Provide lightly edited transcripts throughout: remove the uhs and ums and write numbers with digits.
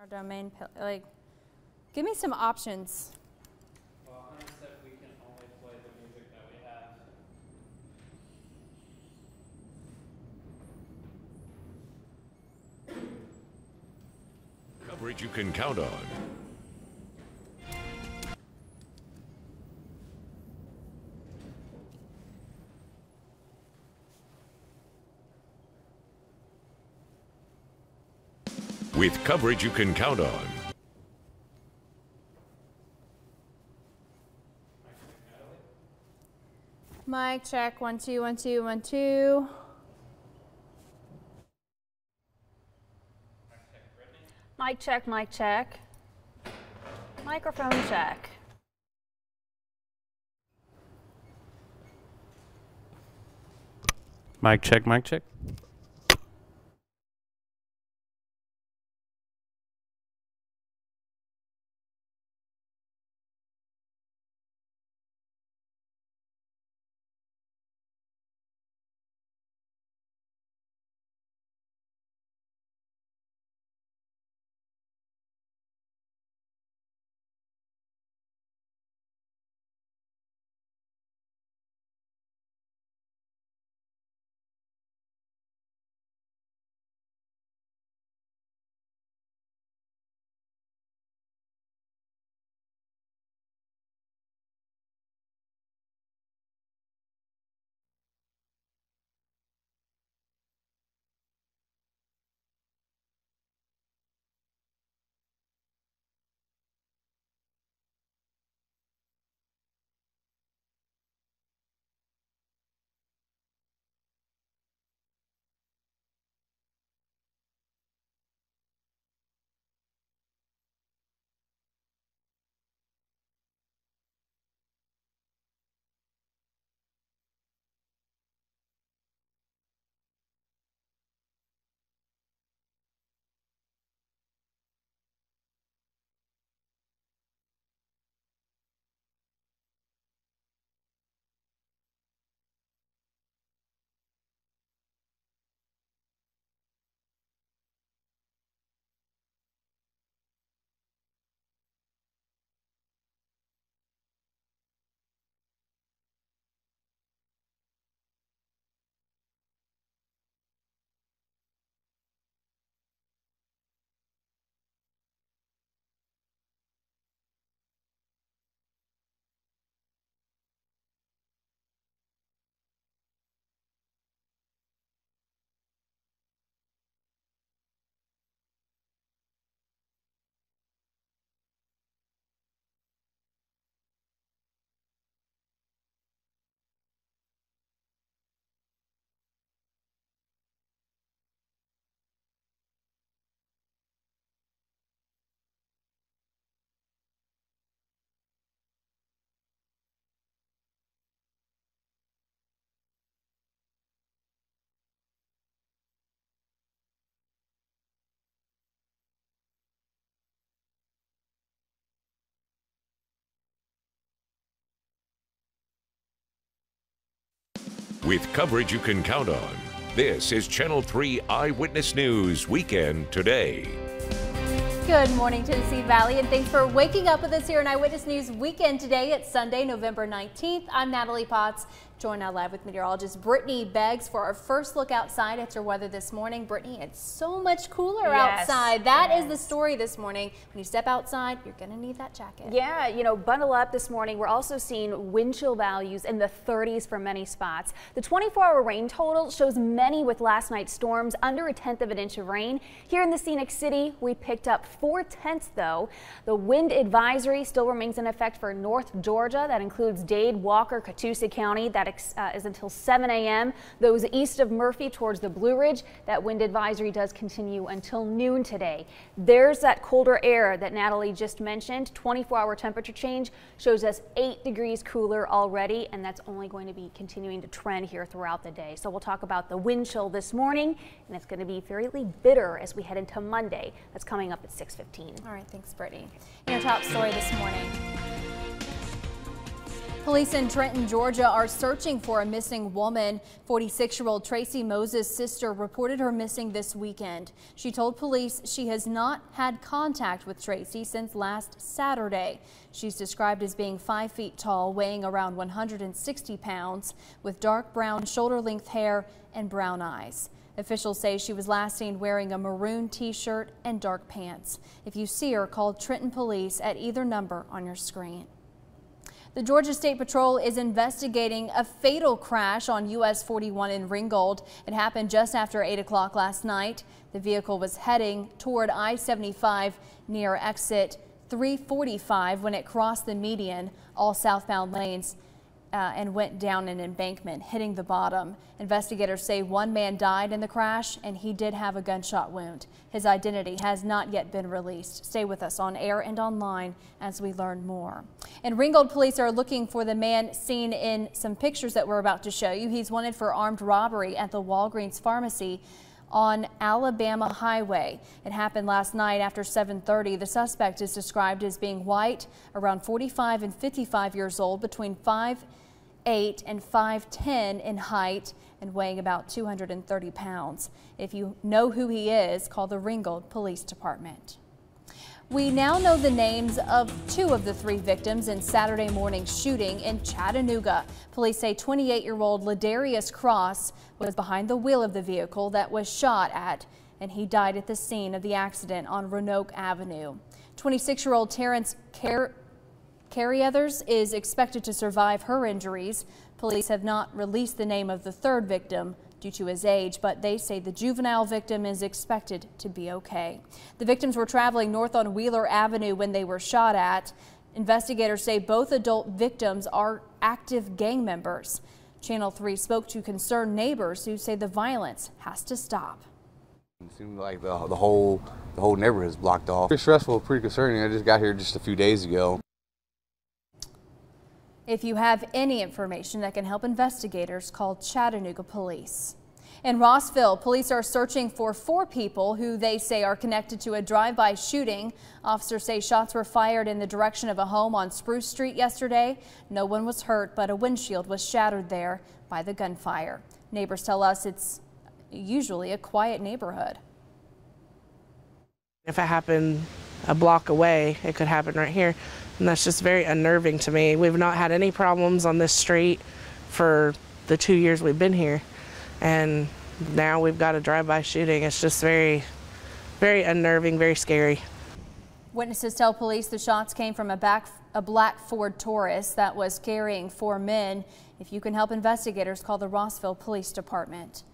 Our domain, like, give me some options. Well, Hunter said we can only play the music that we have. Coverage you can count on. With coverage you can count on. Mic check, 1 2 1 2 1 2. Mic check, mic check. Microphone check. Mic check, mic check. With coverage you can count on. This is Channel 3 Eyewitness News Weekend Today. Good morning, Tennessee Valley, and thanks for waking up with us here in Eyewitness News Weekend Today. It's Sunday, November 19th. I'm Natalie Potts. Joined now live with meteorologist Brittany Beggs for our first look outside at your weather this morning. Brittany, it's so much cooler outside. That is the story this morning. When you step outside, you're going to need that jacket. Yeah, you know, bundle up this morning. We're also seeing wind chill values in the 30s for many spots. The 24-hour rain total shows many with last night's storms under 1/10 of an inch of rain. Here in the Scenic City, we picked up 4/10 though. The wind advisory still remains in effect for North Georgia. That includes Dade, Walker, Catoosa County. That is until 7 a.m. Those east of Murphy towards the Blue Ridge, that wind advisory does continue until noon today. There's that colder air that Natalie just mentioned. 24-hour temperature change shows us 8 degrees cooler already, and that's only going to be continuing to trend here throughout the day. So we'll talk about the wind chill this morning, and it's going to be fairly bitter as we head into Monday. That's coming up at 6:15. All right, thanks, Brittany. Your top story this morning. Police in Trenton, Georgia are searching for a missing woman. 46-year-old Tracy Moses' sister reported her missing this weekend. She told police she has not had contact with Tracy since last Saturday. She's described as being 5 feet tall, weighing around 160 pounds, with dark brown shoulder-length hair and brown eyes. Officials say she was last seen wearing a maroon t-shirt and dark pants. If you see her, call Trenton Police at either number on your screen. The Georgia State Patrol is investigating a fatal crash on US 41 in Ringgold. It happened just after 8 o'clock last night. The vehicle was heading toward I-75 near exit 345 when it crossed the median, all southbound lanes, and went down an embankment, hitting the bottom. Investigators say one man died in the crash, and he did have a gunshot wound. His identity has not yet been released. Stay with us on air and online as we learn more. And Ringgold police are looking for the man seen in some pictures that we're about to show you. He's wanted for armed robbery at the Walgreens pharmacy on Alabama Highway. It happened last night after 7:30. The suspect is described as being white, around 45 and 55 years old, between 5'8" and 5'10" in height, and weighing about 230 pounds. If you know who he is, call the Ringgold Police Department. We now know the names of 2 of the 3 victims in Saturday morning's shooting in Chattanooga. Police say 28-year-old Ladarius Cross was behind the wheel of the vehicle that was shot at, and he died at the scene of the accident on Roanoke Avenue. 26-year-old Terrence Carruthers is expected to survive her injuries. Police have not released the name of the 3rd victim due to his age, but they say the juvenile victim is expected to be okay. The victims were traveling north on Wheeler Avenue when they were shot at. Investigators say both adult victims are active gang members. Channel 3 spoke to concerned neighbors who say the violence has to stop. It seems like the whole neighborhood is blocked off. Pretty stressful, pretty concerning. I just got here just a few days ago. If you have any information that can help investigators, call Chattanooga Police. In Rossville, police are searching for 4 people who they say are connected to a drive-by shooting. Officers say shots were fired in the direction of a home on Spruce Street yesterday. No one was hurt, but a windshield was shattered there by the gunfire. Neighbors tell us it's usually a quiet neighborhood. If it happened a block away, it could happen right here. And that's just very unnerving to me. We've not had any problems on this street for the 2 years we've been here. And now we've got a drive-by shooting. It's just very, very unnerving, very scary. Witnesses tell police the shots came from a black Ford Taurus that was carrying 4 men. If you can help investigators, call the Rossville Police Department.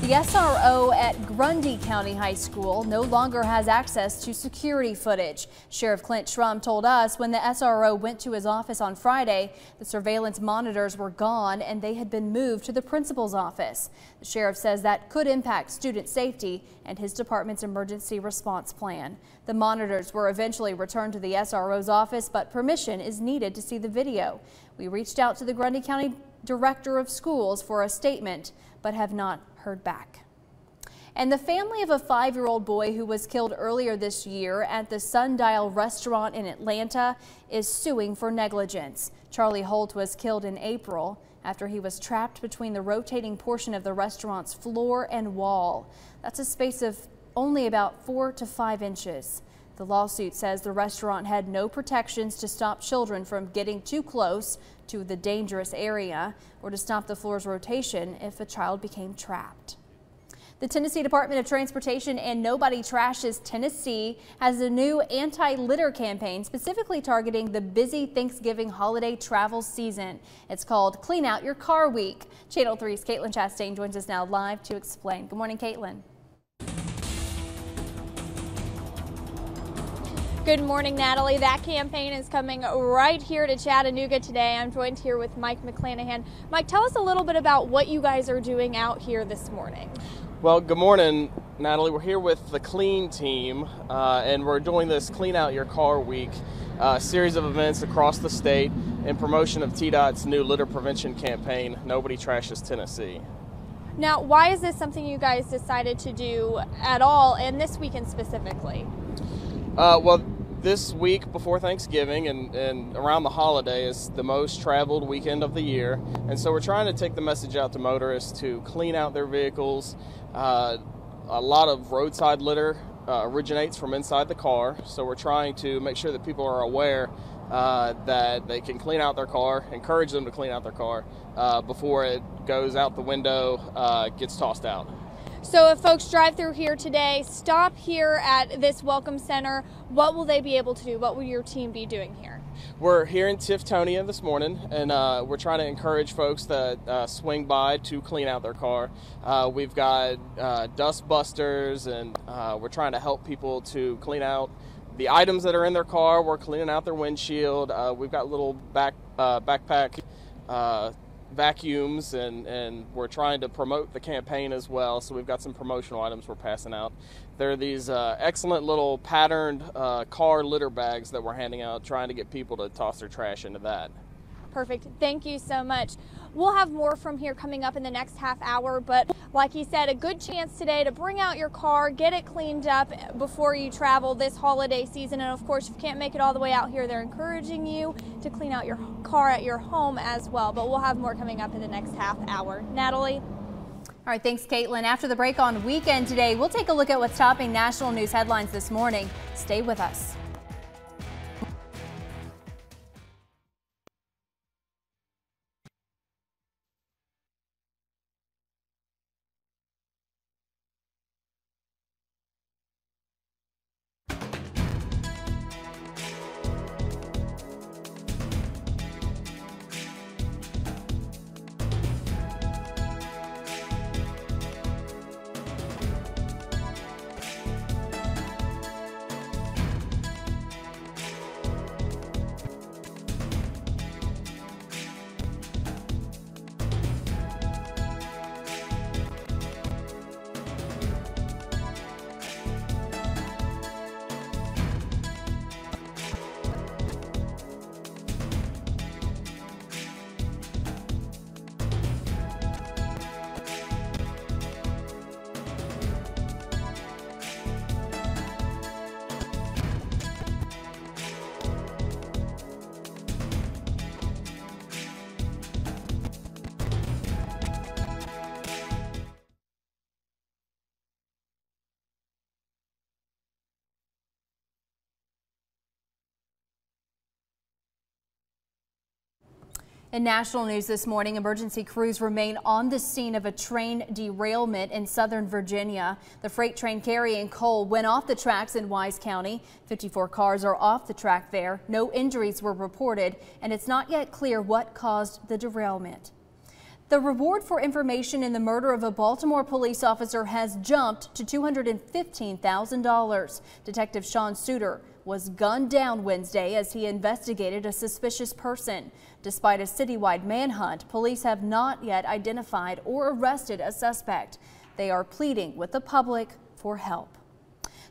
The SRO at Grundy County High School no longer has access to security footage. Sheriff Clint Schrum told us when the SRO went to his office on Friday, the surveillance monitors were gone and they had been moved to the principal's office. The sheriff says that could impact student safety and his department's emergency response plan. The monitors were eventually returned to the SRO's office, but permission is needed to see the video. We reached out to the Grundy County Director of Schools for a statement, but have not heard back. And the family of a 5-year-old boy who was killed earlier this year at the Sundial restaurant in Atlanta is suing for negligence. Charlie Holt was killed in April after he was trapped between the rotating portion of the restaurant's floor and wall. That's a space of only about 4 to 5 inches. The lawsuit says the restaurant had no protections to stop children from getting too close to the dangerous area or to stop the floor's rotation if a child became trapped. The Tennessee Department of Transportation and Nobody Trashes Tennessee has a new anti-litter campaign specifically targeting the busy Thanksgiving holiday travel season. It's called Clean Out Your Car Week. Channel 3's Caitlin Chastain joins us now live to explain. Good morning, Caitlin. Good morning, Natalie. That campaign is coming right here to Chattanooga today. I'm joined here with Mike McClanahan. Mike, tell us a little bit about what you guys are doing out here this morning. Well, good morning, Natalie. We're here with the Clean team, and we're doing this Clean Out Your Car Week, series of events across the state in promotion of TDOT's new litter prevention campaign, Nobody Trashes Tennessee. Now, why is this something you guys decided to do at all, and this weekend specifically? Well, This week before Thanksgiving and around the holiday is the most traveled weekend of the year, and so we're trying to take the message out to motorists to clean out their vehicles. A lot of roadside litter originates from inside the car, so we're trying to make sure that people are aware that they can clean out their car, encourage them to clean out their car before it goes out the window, gets tossed out. So if folks drive through here today, stop here at this Welcome Center, what will they be able to do? What will your team be doing here? We're here in Tiftonia this morning, and we're trying to encourage folks that swing by to clean out their car. We've got dust busters, and we're trying to help people to clean out the items that are in their car. We're cleaning out their windshield. We've got little backpack vacuums, and we're trying to promote the campaign as well, so we've got some promotional items we're passing out. There are these excellent little patterned car litter bags that we're handing out, trying to get people to toss their trash into that. Perfect. Thank you so much. We'll have more from here coming up in the next half hour, but like you said, a good chance today to bring out your car, get it cleaned up before you travel this holiday season. And of course, if you can't make it all the way out here, they're encouraging you to clean out your car at your home as well. But we'll have more coming up in the next half hour. Natalie? All right, thanks, Caitlin. After the break on Weekend today, we'll take a look at what's topping national news headlines this morning. Stay with us. In national news this morning, emergency crews remain on the scene of a train derailment in southern Virginia. The freight train carrying coal went off the tracks in Wise County. 54 cars are off the track there. No injuries were reported, and it's not yet clear what caused the derailment. The reward for information in the murder of a Baltimore police officer has jumped to $215,000. Detective Sean Suter was gunned down Wednesday as he investigated a suspicious person. Despite a citywide manhunt, police have not yet identified or arrested a suspect. They are pleading with the public for help.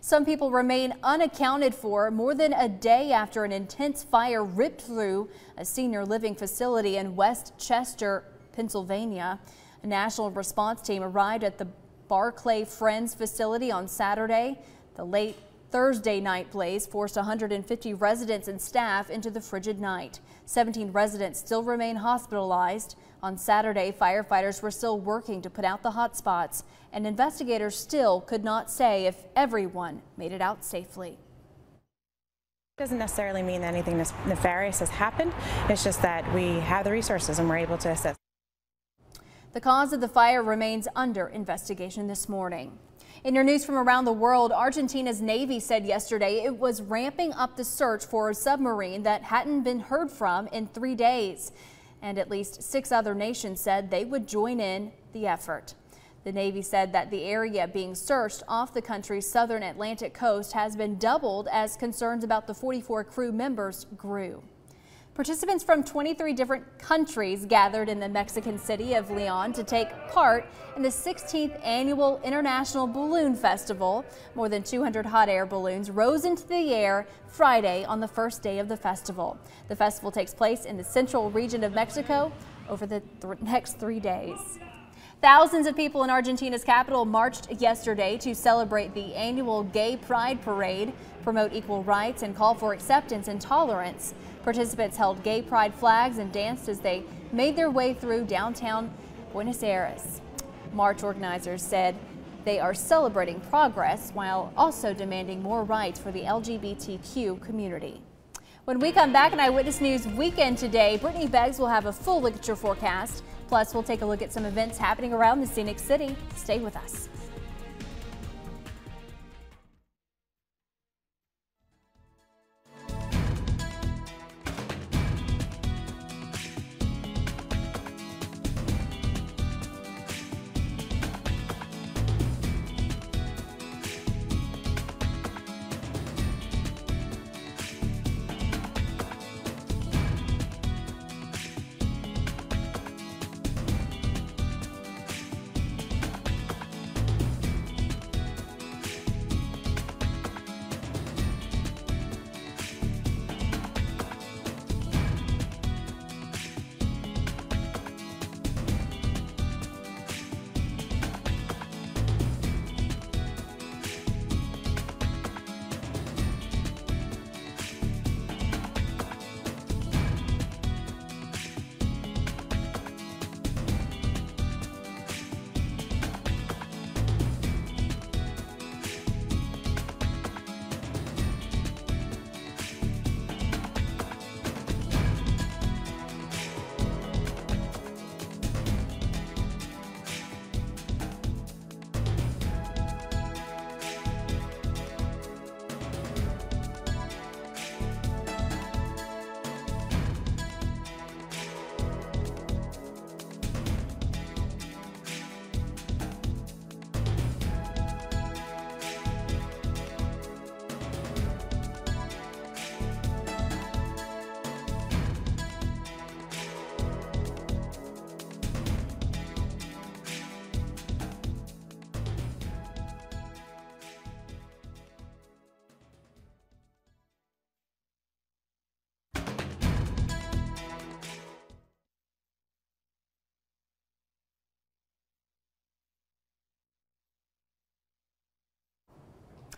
Some people remain unaccounted for more than a day after an intense fire ripped through a senior living facility in West Chester, Pennsylvania. A national response team arrived at the Barclay Friends facility on Saturday. The late Thursday night blaze forced 150 residents and staff into the frigid night. 17 residents still remain hospitalized. On Saturday, firefighters were still working to put out the hot spots, and investigators still could not say if everyone made it out safely. It doesn't necessarily mean that anything nefarious has happened. It's just that we have the resources and we're able to assist. The cause of the fire remains under investigation this morning. In your news from around the world, Argentina's Navy said yesterday it was ramping up the search for a submarine that hadn't been heard from in 3 days. And at least 6 other nations said they would join in the effort. The Navy said that the area being searched off the country's southern Atlantic coast has been doubled as concerns about the 44 crew members grew. Participants from 23 different countries gathered in the Mexican city of Leon to take part in the 16th annual International Balloon Festival. More than 200 hot air balloons rose into the air Friday on the first day of the festival. The festival takes place in the central region of Mexico over the next 3 days. Thousands of people in Argentina's capital marched yesterday to celebrate the annual Gay Pride Parade, promote equal rights, and call for acceptance and tolerance. Participants held gay pride flags and danced as they made their way through downtown Buenos Aires. March organizers said they are celebrating progress while also demanding more rights for the LGBTQ community. When we come back in Eyewitness News Weekend today, Brittany Beggs will have a full look at your forecast. Plus, we'll take a look at some events happening around the Scenic City. Stay with us.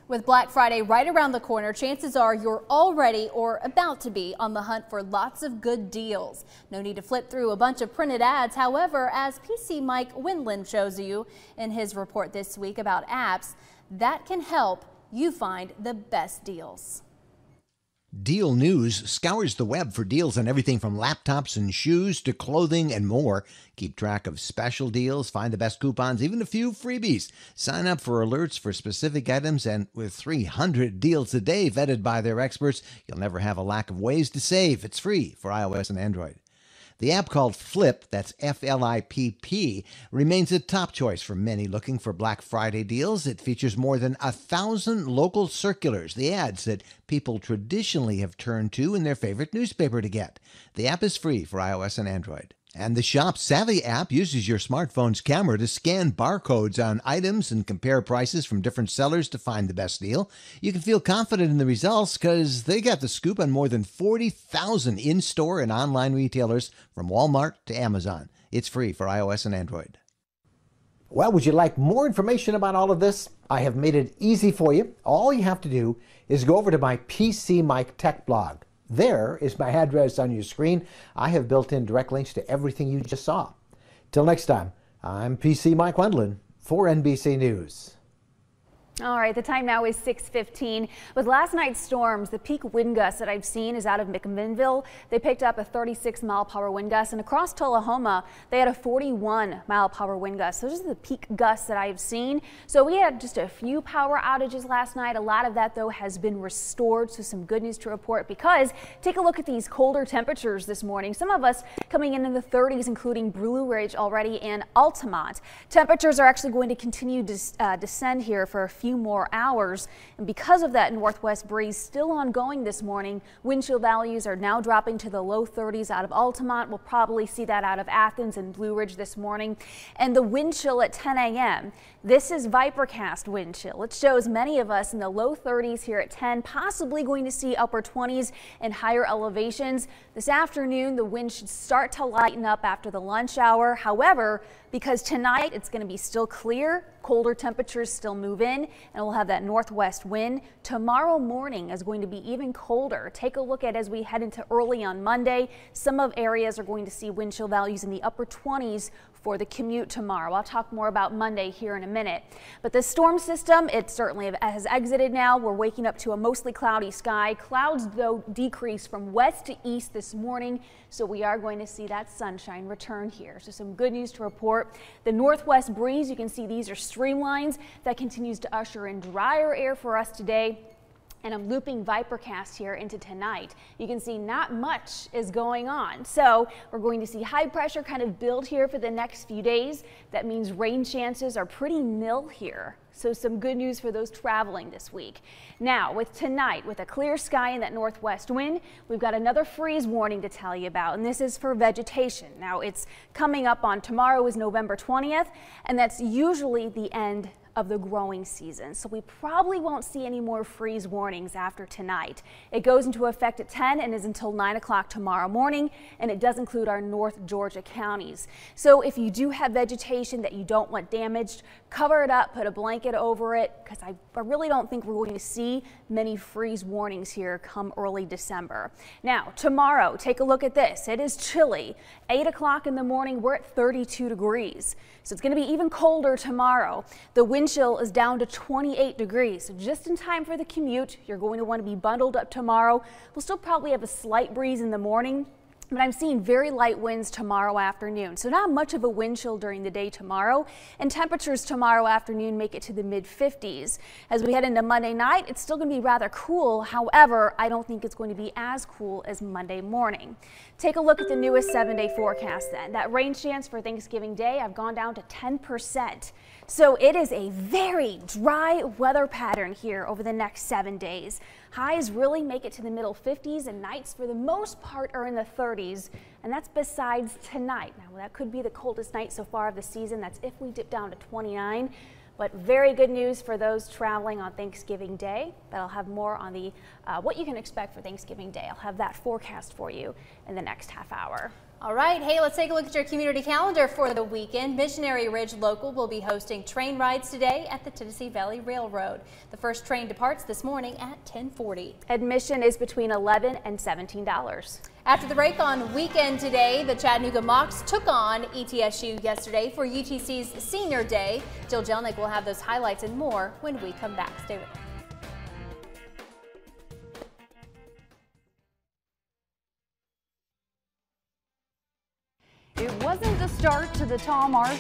With Black Friday right around the corner, chances are you're already or about to be on the hunt for lots of good deals. No need to flip through a bunch of printed ads. However, as PC Mike Wendland shows you in his report this week about apps that can help you find the best deals. Deal News scours the web for deals on everything from laptops and shoes to clothing and more. Keep track of special deals, find the best coupons, even a few freebies. Sign up for alerts for specific items, and with 300 deals a day vetted by their experts, you'll never have a lack of ways to save. It's free for iOS and Android. The app called Flip, that's F-L-I-P-P, remains a top choice for many looking for Black Friday deals. It features more than 1,000 local circulars, the ads that people traditionally have turned to in their favorite newspaper to get. The app is free for iOS and Android. And the Shop Savvy app uses your smartphone's camera to scan barcodes on items and compare prices from different sellers to find the best deal. You can feel confident in the results because they got the scoop on more than 40,000 in-store and online retailers from Walmart to Amazon. It's free for iOS and Android. Well, would you like more information about all of this? I have made it easy for you. All you have to do is go over to my PC Mike Tech blog. There is my address on your screen. I have built in direct links to everything you just saw. Till next time, I'm PC Mike Wendland for NBC News. All right, the time now is 6:15. With last night's storms, the peak wind gust that I've seen is out of McMinnville. They picked up a 36-mile-per-hour wind gust, and across Tullahoma, they had a 41-mile-per-hour wind gust. Those are the peak gusts that I've seen. So we had just a few power outages last night. A lot of that, though, has been restored. So some good news to report, because take a look at these colder temperatures this morning. Some of us coming in the 30s, including Blue Ridge already and Altamont. Temperatures are actually going to continue to descend here for a few more hours, and because of that northwest breeze still ongoing this morning, wind chill values are now dropping to the low 30s out of Altamont. We'll probably see that out of Athens and Blue Ridge this morning. And the wind chill at 10 a.m. This is Vipercast wind chill. It shows many of us in the low 30s here at 10, possibly going to see upper 20s and higher elevations. This afternoon, the wind should start to lighten up after the lunch hour. However, because tonight it's going to be still clear, colder temperatures still move in, and we'll have that northwest wind. Tomorrow morning is going to be even colder. Take a look at as we head into early on Monday. Some of areas are going to see wind chill values in the upper 20s for the commute tomorrow. I'll talk more about Monday here in a minute. But the storm system, it certainly has exited now. We're waking up to a mostly cloudy sky. Clouds, though, decrease from west to east this morning, so we are going to see that sunshine return here. So some good news to report. The northwest breeze, you can see these are streamlines that continues to usher in drier air for us today. And I'm looping Vipercast here into tonight. You can see not much is going on. So we're going to see high pressure kind of build here for the next few days. That means rain chances are pretty nil here. So some good news for those traveling this week. Now with tonight, with a clear sky and that northwest wind, we've got another freeze warning to tell you about, and this is for vegetation. Now it's coming up on tomorrow is November 20th, and that's usually the end of the growing season. So we probably won't see any more freeze warnings after tonight. It goes into effect at 10 and is until 9 o'clock tomorrow morning, and it does include our North Georgia counties. So if you do have vegetation that you don't want damaged, cover it up, put a blanket over it, because I really don't think we're going to see many freeze warnings here come early December. Now tomorrow, take a look at this. It is chilly. 8 o'clock in the morning, we're at 32 degrees. So it's going to be even colder tomorrow. The wind chill is down to 28 degrees. So just in time for the commute, you're going to want to be bundled up tomorrow. We'll still probably have a slight breeze in the morning, but I'm seeing very light winds tomorrow afternoon. So not much of a wind chill during the day tomorrow, and temperatures tomorrow afternoon make it to the mid 50s. As we head into Monday night, it's still going to be rather cool. However, I don't think it's going to be as cool as Monday morning. Take a look at the newest 7-day forecast then. That rain chance for Thanksgiving Day, I've gone down to 10%. So it is a very dry weather pattern here over the next 7 days. Highs really make it to the middle 50s, and nights for the most part are in the 30s, and that's besides tonight. Now that could be the coldest night so far of the season. That's if we dip down to 29. But very good news for those traveling on Thanksgiving Day. But I'll have more on the what you can expect for Thanksgiving Day. I'll have that forecast for you in the next half hour. All right, hey, let's take a look at your community calendar for the weekend. Missionary Ridge Local will be hosting train rides today at the Tennessee Valley Railroad. The first train departs this morning at 10:40. Admission is between $11 and $17. After the break on Weekend Today, the Chattanooga Mocs took on ETSU yesterday for UTC's Senior Day. Jill Jelnick will have those highlights and more when we come back. Stay with us. It wasn't the start to the Tom Arthur.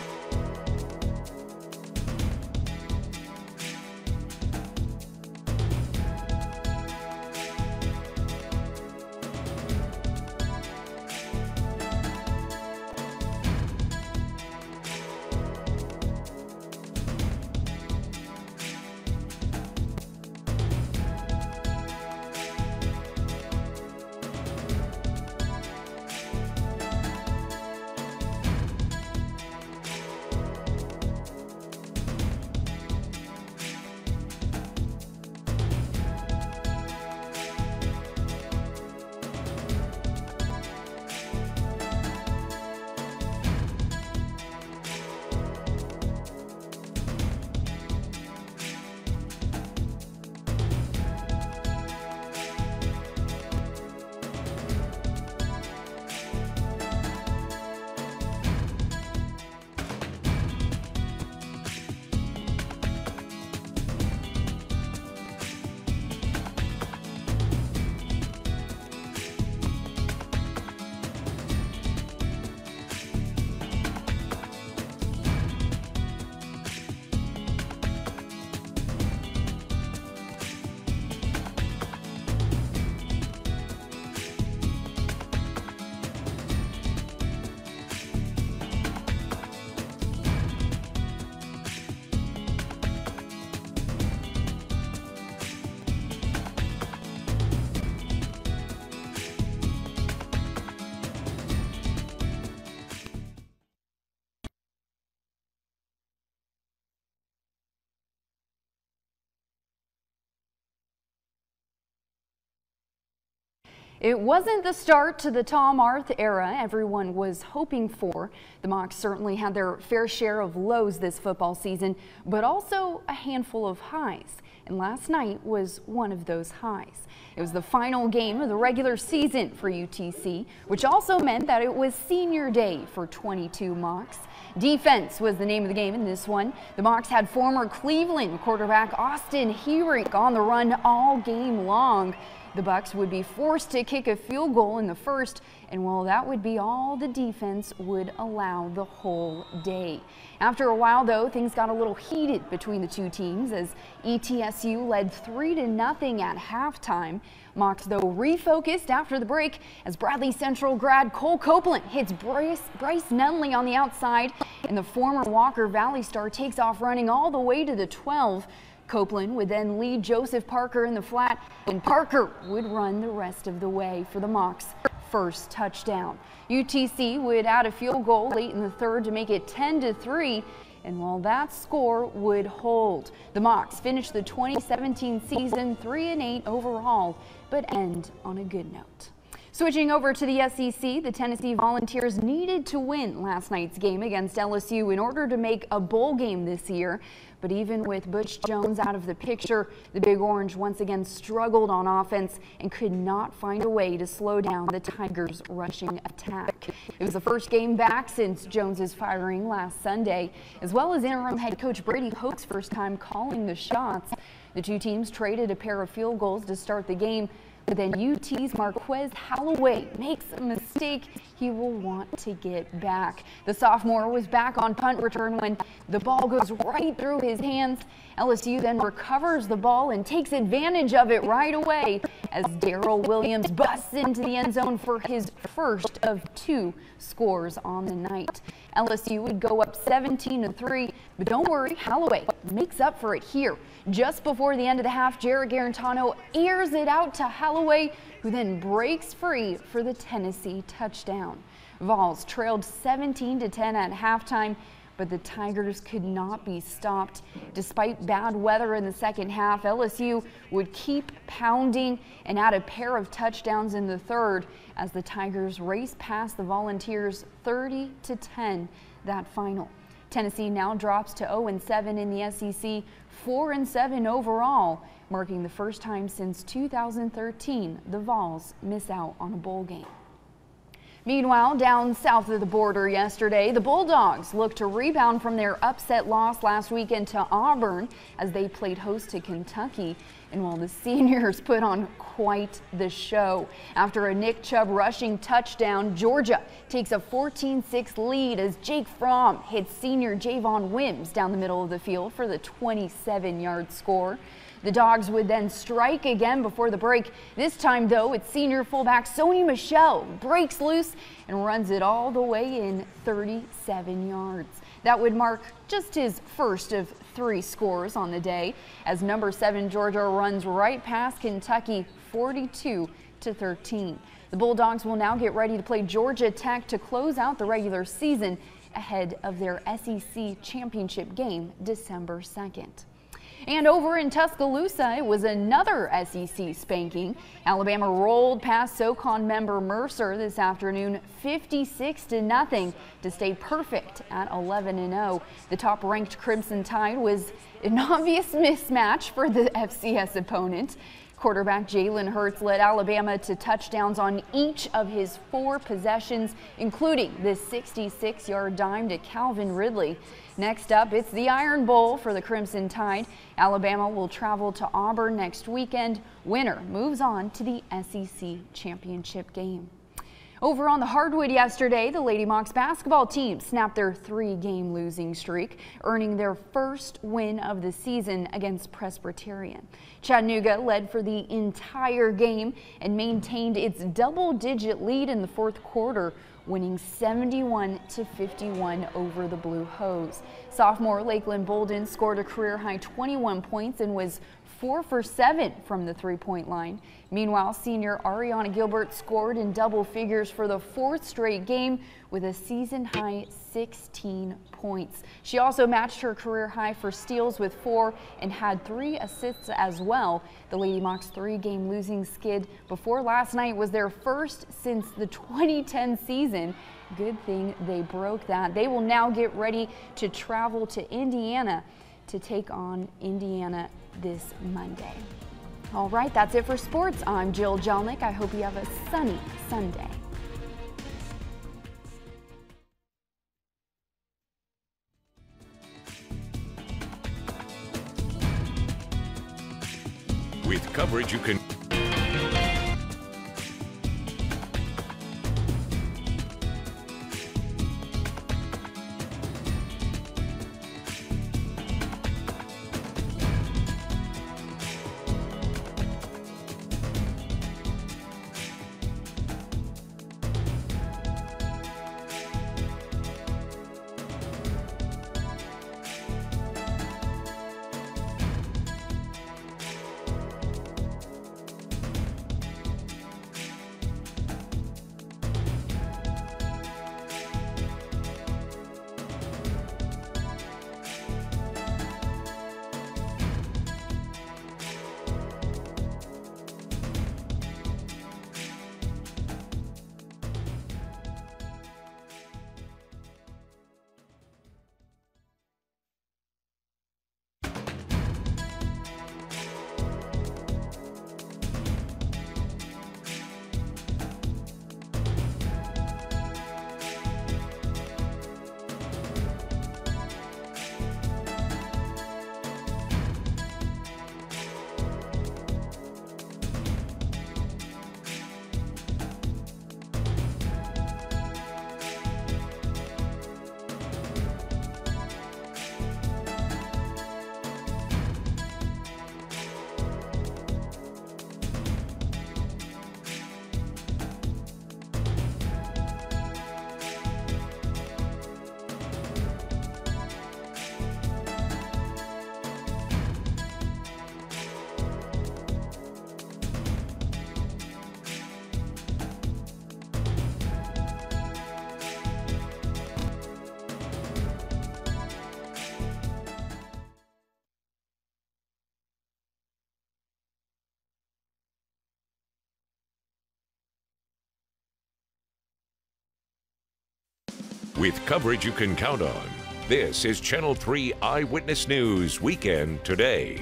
It wasn't the start to the Tom Arth era everyone was hoping for. The Mocs certainly had their fair share of lows this football season, but also a handful of highs. And last night was one of those highs. It was the final game of the regular season for UTC, which also meant that it was senior day for 22 Mocs. Defense was the name of the game in this one. The Mocs had former Cleveland quarterback Austin Heerink on the run all game long. The Bucks would be forced to kick a field goal in the first, and well, that would be all the defense would allow the whole day. After a while, though, things got a little heated between the two teams as ETSU led 3-0 at halftime. Mocs, though, refocused after the break as Bradley Central grad Cole Copeland hits Bryce Nunley on the outside, and the former Walker Valley star takes off running all the way to the 12. Copeland would then lead Joseph Parker in the flat, and Parker would run the rest of the way for the Mocs' first touchdown. UTC would add a field goal late in the third to make it 10-3, and while that score would hold, the Mocs finished the 2017 season 3-8 overall, but end on a good note. Switching over to the SEC, the Tennessee Volunteers needed to win last night's game against LSU in order to make a bowl game this year. But even with Butch Jones out of the picture, the Big Orange once again struggled on offense and could not find a way to slow down the Tigers' rushing attack. It was the first game back since Jones's firing last Sunday, as well as interim head coach Brady Hoke's first time calling the shots. The two teams traded a pair of field goals to start the game, but then UT's Marquez Holloway makes a mistake he will want to get back. The sophomore was back on punt return when the ball goes right through his hands. LSU then recovers the ball and takes advantage of it right away as Darrell Williams busts into the end zone for his first of 2 scores on the night. LSU would go up 17-3, but don't worry, Holloway makes up for it here. Just before the end of the half, Jarrett Garantano airs it out to Holloway, who then breaks free for the Tennessee touchdown. Vols trailed 17-10 at halftime, but the Tigers could not be stopped. Despite bad weather in the second half, LSU would keep pounding and add a pair of touchdowns in the third as the Tigers raced past the Volunteers 30-10 that final. Tennessee now drops to 0-7 in the SEC, 4-7 overall, marking the first time since 2013 the Vols miss out on a bowl game. Meanwhile, down south of the border yesterday, the Bulldogs looked to rebound from their upset loss last weekend to Auburn as they played host to Kentucky. And while the seniors put on quite the show. After a Nick Chubb rushing touchdown, Georgia takes a 14-6 lead as Jake Fromm hits senior Javon Wims down the middle of the field for the 27-yard score. The Dogs would then strike again before the break. This time, though, it's senior fullback Sony Michel breaks loose and runs it all the way in 37 yards. That would mark just his first of 3 scores on the day as number 7 Georgia runs right past Kentucky 42-13. The Bulldogs will now get ready to play Georgia Tech to close out the regular season ahead of their SEC championship game December 2nd. And over in Tuscaloosa, it was another SEC spanking. Alabama rolled past SoCon member Mercer this afternoon 56-0 to stay perfect at 11-0. The top-ranked Crimson Tide was an obvious mismatch for the FCS opponent. Quarterback Jalen Hurts led Alabama to touchdowns on each of his 4 possessions, including this 66-yard dime to Calvin Ridley. Next up, it's the Iron Bowl for the Crimson Tide. Alabama will travel to Auburn next weekend. Winner moves on to the SEC championship game. Over on the hardwood yesterday, the Lady Mocs basketball team snapped their 3-game losing streak, earning their first win of the season against Presbyterian. Chattanooga led for the entire game and maintained its double-digit lead in the fourth quarter, winning 71-51 over the Blue Hose. Sophomore Lakeland Bolden scored a career-high 21 points and was 4 for 7 from the three-point line. Meanwhile, senior Ariana Gilbert scored in double figures for the 4th straight game with a season-high 16 points. She also matched her career high for steals with 4 and had 3 assists as well. The Lady Mocs' 3-game losing skid before last night was their first since the 2010 season. Good thing they broke that. They will now get ready to travel to Indiana to take on Indiana this Monday. All right, that's it for sports. I'm Jill Jelnick. I hope you have a sunny Sunday. With coverage you can... With coverage you can count on, this is Channel 3 Eyewitness News Weekend Today.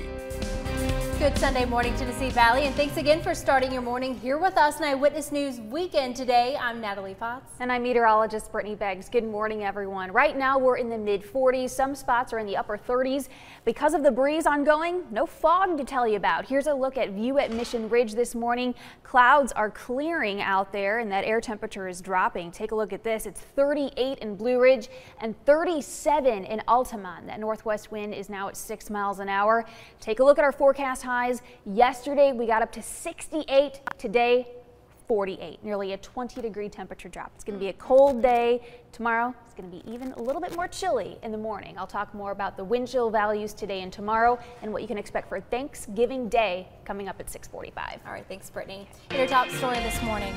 Good Sunday morning, Tennessee Valley, and thanks again for starting your morning here with us in Eyewitness News Weekend Today. I'm Natalie Potts. And I'm meteorologist Brittany Beggs. Good morning, everyone. Right now we're in the mid-40s. Some spots are in the upper 30s. Because of the breeze ongoing, no fog to tell you about. Here's a look at view at Mission Ridge this morning. Clouds are clearing out there and that air temperature is dropping. Take a look at this. It's 38 in Blue Ridge and 37 in Altamont. That northwest wind is now at 6 miles an hour. Take a look at our forecast highs. Yesterday we got up to 68. Today 48, nearly a 20-degree temperature drop. It's going to be a cold day. Tomorrow it's going to be even a little bit more chilly in the morning. I'll talk more about the wind chill values today and tomorrow and what you can expect for Thanksgiving Day coming up at 6:45. All right, thanks, Brittany. In your top story this morning,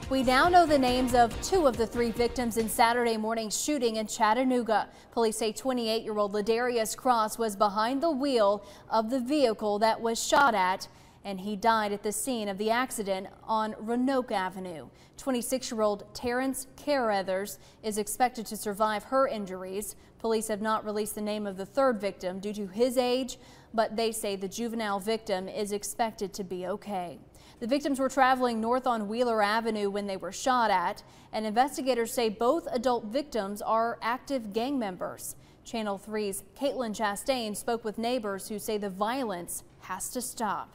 we now know the names of 2 of the 3 victims in Saturday morning's shooting in Chattanooga. Police say 28-year-old Ladarius Cross was behind the wheel of the vehicle that was shot at, and he died at the scene of the accident on Roanoke Avenue. 26-year-old Terrence Carruthers is expected to survive her injuries. Police have not released the name of the 3rd victim due to his age, but they say the juvenile victim is expected to be okay. The victims were traveling north on Wheeler Avenue when they were shot at, and investigators say both adult victims are active gang members. Channel 3's Caitlin Chastain spoke with neighbors who say the violence has to stop.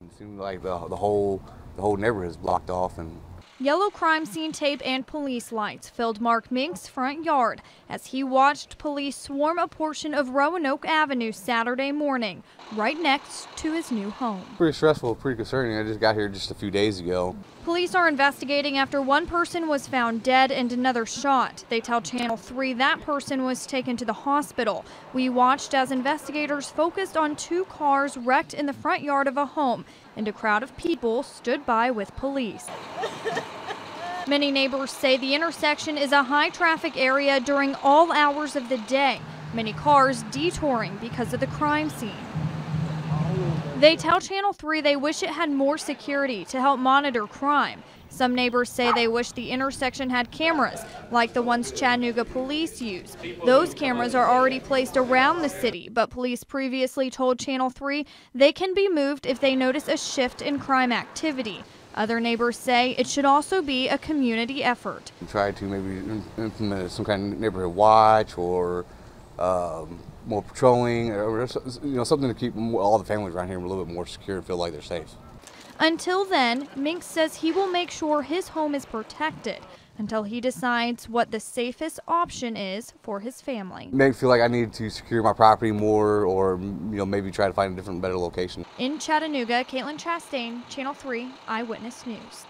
It seemed like the whole neighborhood is blocked off, and Yellow crime scene tape and police lights filled Mark Mink's front yard as he watched police swarm a portion of Roanoke Avenue Saturday morning, right next to his new home. Pretty stressful, pretty concerning. I just got here just a few days ago. Police are investigating after one person was found dead and another shot. They tell Channel 3 that person was taken to the hospital. We watched as investigators focused on 2 cars wrecked in the front yard of a home, and a crowd of people stood by with police. Many neighbors say the intersection is a high-traffic area during all hours of the day, many cars detouring because of the crime scene. They tell Channel 3 they wish it had more security to help monitor crime. Some neighbors say they wish the intersection had cameras, like the ones Chattanooga police use. Those cameras are already placed around the city, but police previously told Channel 3 they can be moved if they notice a shift in crime activity. Other neighbors say it should also be a community effort. Try to maybe implement some kind of neighborhood watch or more patrolling, or something to keep all the families around here a little bit more secure and feel like they're safe. Until then, Mink says he will make sure his home is protected until he decides what the safest option is for his family. Maybe feel like I need to secure my property more, or maybe try to find a different, better location. In Chattanooga, Caitlin Chastain, Channel 3 Eyewitness News.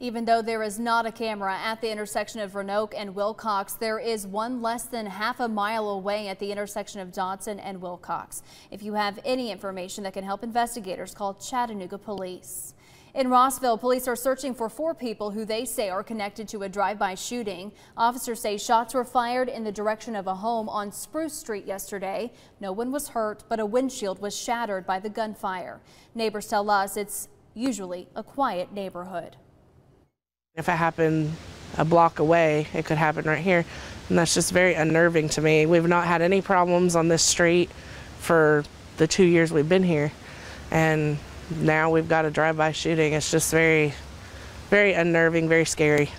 Even though there is not a camera at the intersection of Roanoke and Wilcox, there is one less than half a mile away at the intersection of Dodson and Wilcox. If you have any information that can help investigators, call Chattanooga Police. In Rossville, police are searching for 4 people who they say are connected to a drive-by shooting. Officers say shots were fired in the direction of a home on Spruce Street yesterday. No one was hurt, but a windshield was shattered by the gunfire. Neighbors tell us it's usually a quiet neighborhood. If it happened a block away, it could happen right here. And that's just very unnerving to me. We've not had any problems on this street for the 2 years we've been here. And now we've got a drive-by shooting. It's just very, very unnerving, very scary.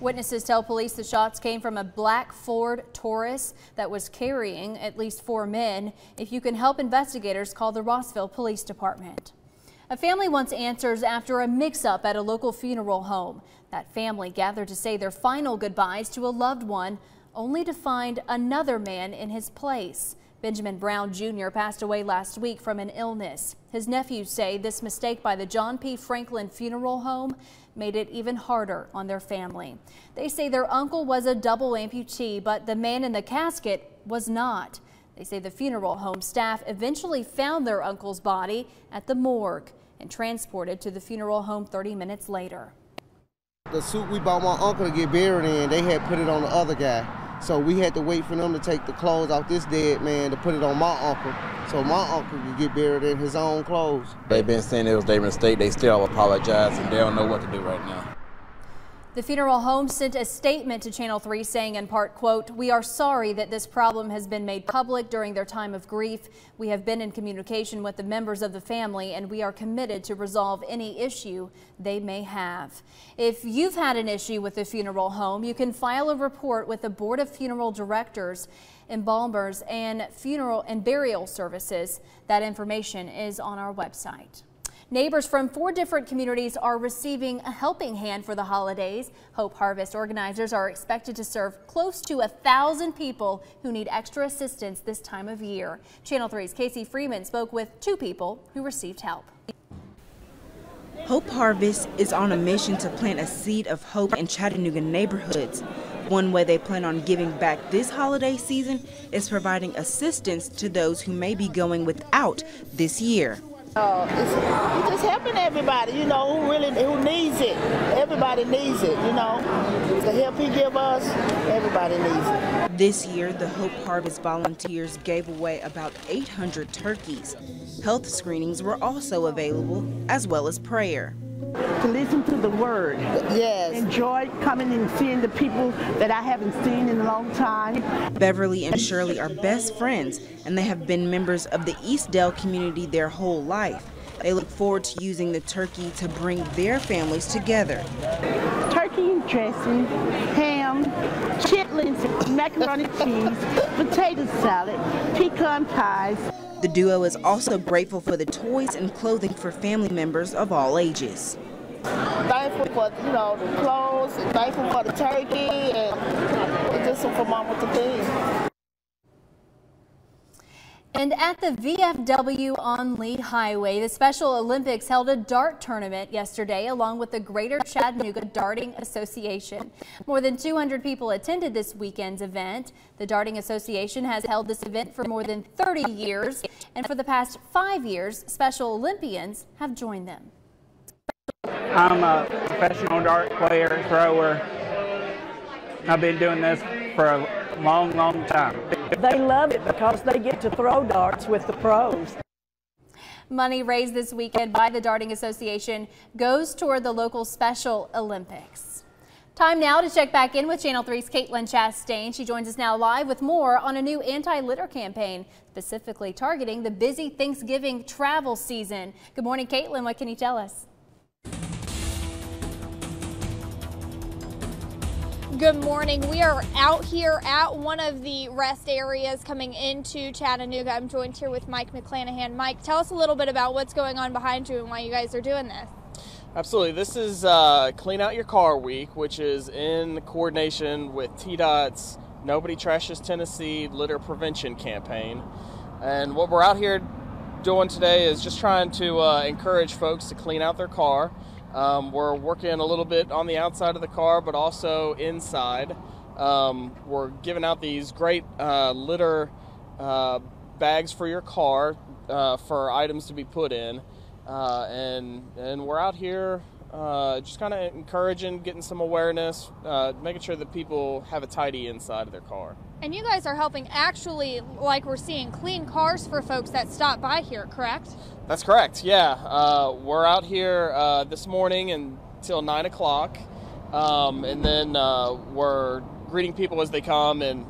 Witnesses tell police the shots came from a black Ford Taurus that was carrying at least 4 men. If you can help investigators, call the Rossville Police Department. A family wants answers after a mix-up at a local funeral home. That family gathered to say their final goodbyes to a loved one, only to find another man in his place. Benjamin Brown Jr. passed away last week from an illness. His nephews say this mistake by the John P. Franklin Funeral Home made it even harder on their family. They say their uncle was a double amputee, but the man in the casket was not. They say the funeral home staff eventually found their uncle's body at the morgue and transported to the funeral home 30 minutes later. The suit we bought my uncle to get buried in, they had put it on the other guy. So we had to wait for them to take the clothes off this dead man to put it on my uncle, so my uncle could get buried in his own clothes. They've been saying it was their mistake. They still apologize, and they don't know what to do right now. The funeral home sent a statement to Channel 3 saying in part, quote, "We are sorry that this problem has been made public during their time of grief. We have been in communication with the members of the family, and we are committed to resolve any issue they may have." If you've had an issue with the funeral home, you can file a report with the Board of Funeral Directors, Embalmers, and Funeral and Burial Services. That information is on our website. Neighbors from 4 different communities are receiving a helping hand for the holidays. Hope Harvest organizers are expected to serve close to 1,000 people who need extra assistance this time of year. Channel 3's Casey Freeman spoke with 2 people who received help. Hope Harvest is on a mission to plant a seed of hope in Chattanooga neighborhoods. One way they plan on giving back this holiday season is providing assistance to those who may be going without this year. It's just helping everybody, who needs it. Everybody needs it, The help he give us, everybody needs it. This year, the Hope Harvest volunteers gave away about 800 turkeys. Health screenings were also available, as well as prayer. To listen to the word. Yes. Enjoy coming and seeing the people that I haven't seen in a long time. Beverly and Shirley are best friends, and they have been members of the Eastdale community their whole life. They look forward to using the turkey to bring their families together. Turkey and dressing, ham, chitlins, macaroni cheese, potato salad, pecan pies. The duo is also grateful for the toys and clothing for family members of all ages. Thankful for, you know, the clothes, and thankful for the turkey, and just some phenomenal things. And at the VFW on Lee Highway, the Special Olympics held a dart tournament yesterday along with the Greater Chattanooga Darting Association. More than 200 people attended this weekend's event. The Darting Association has held this event for more than 30 years, and for the past 5 years, Special Olympians have joined them. I'm a professional dart player, thrower. I've been doing this for a long, long time. They love it because they get to throw darts with the pros. Money raised this weekend by the Darting Association goes toward the local Special Olympics. Time now to check back in with Channel 3's Caitlin Chastain. She joins us now live with more on a new anti-litter campaign, specifically targeting the busy Thanksgiving travel season. Good morning, Caitlin. What can you tell us? Good morning. We are out here at one of the rest areas coming into Chattanooga. I'm joined here with Mike McClanahan. Mike, tell us a little bit about what's going on behind you and why you guys are doing this. Absolutely. This is Clean Out Your Car Week, which is in coordination with TDOT's Nobody Trashes Tennessee Litter Prevention Campaign. And what we're out here doing today is just trying to encourage folks to clean out their car. We're working a little bit on the outside of the car, but also inside. We're giving out these great litter bags for your car for items to be put in. And we're out here just kind of encouraging, getting some awareness, making sure that people have a tidy inside of their car. And you guys are helping actually, like we're seeing, clean cars for folks that stop by here, correct? That's correct, yeah. We're out here this morning until 9 o'clock, and then we're greeting people as they come and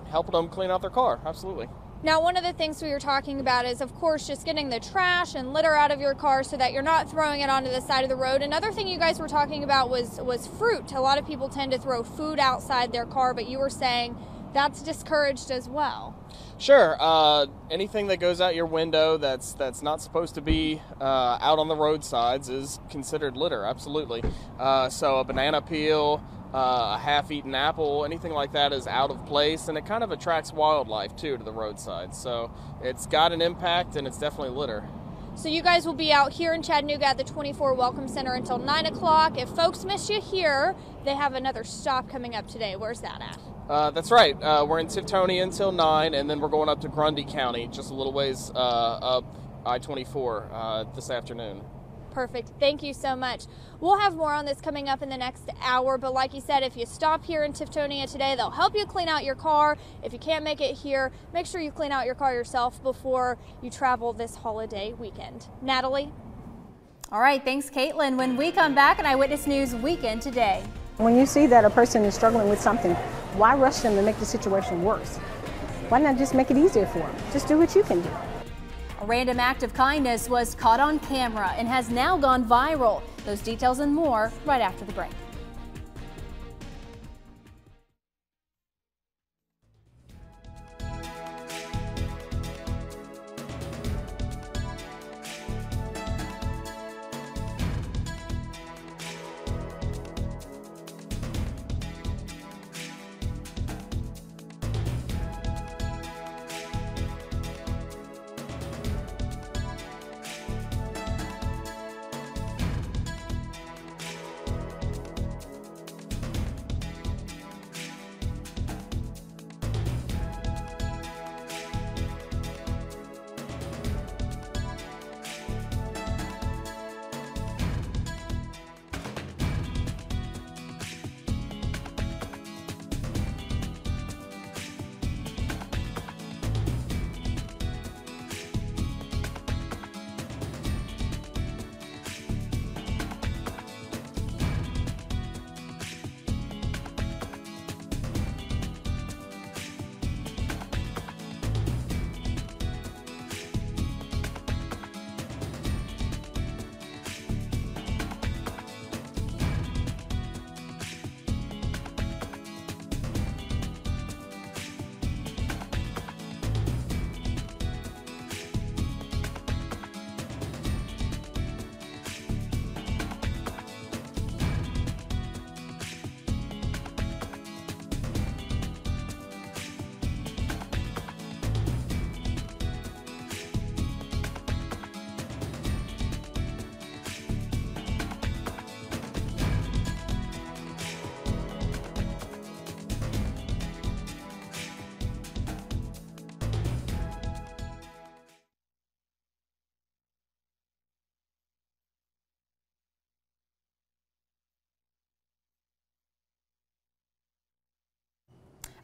helping them clean out their car, absolutely. Now, one of the things we were talking about is, of course, just getting the trash and litter out of your car so that you're not throwing it onto the side of the road. Another thing you guys were talking about was fruit. A lot of people tend to throw food outside their car, but you were saying that's discouraged as well. Sure. Anything that goes out your window that's not supposed to be out on the roadsides is considered litter, absolutely. So a banana peel, a half-eaten apple, anything like that is out of place, and it kind of attracts wildlife too to the roadside. So it's got an impact, and it's definitely litter. So you guys will be out here in Chattanooga at the 24 Welcome Center until 9 o'clock. If folks miss you here, they have another stop coming up today. Where's that at? That's right. We're in Tiftonia until 9, and then we're going up to Grundy County, just a little ways up I-24 this afternoon. Perfect. Thank you so much. We'll have more on this coming up in the next hour, but like you said, if you stop here in Tiftonia today, they'll help you clean out your car. If you can't make it here, make sure you clean out your car yourself before you travel this holiday weekend. Natalie? All right, thanks, Caitlin. When we come back on Eyewitness News Weekend Today. When you see that a person is struggling with something, why rush them to make the situation worse? Why not just make it easier for them? Just do what you can do. A random act of kindness was caught on camera and has now gone viral. Those details and more right after the break.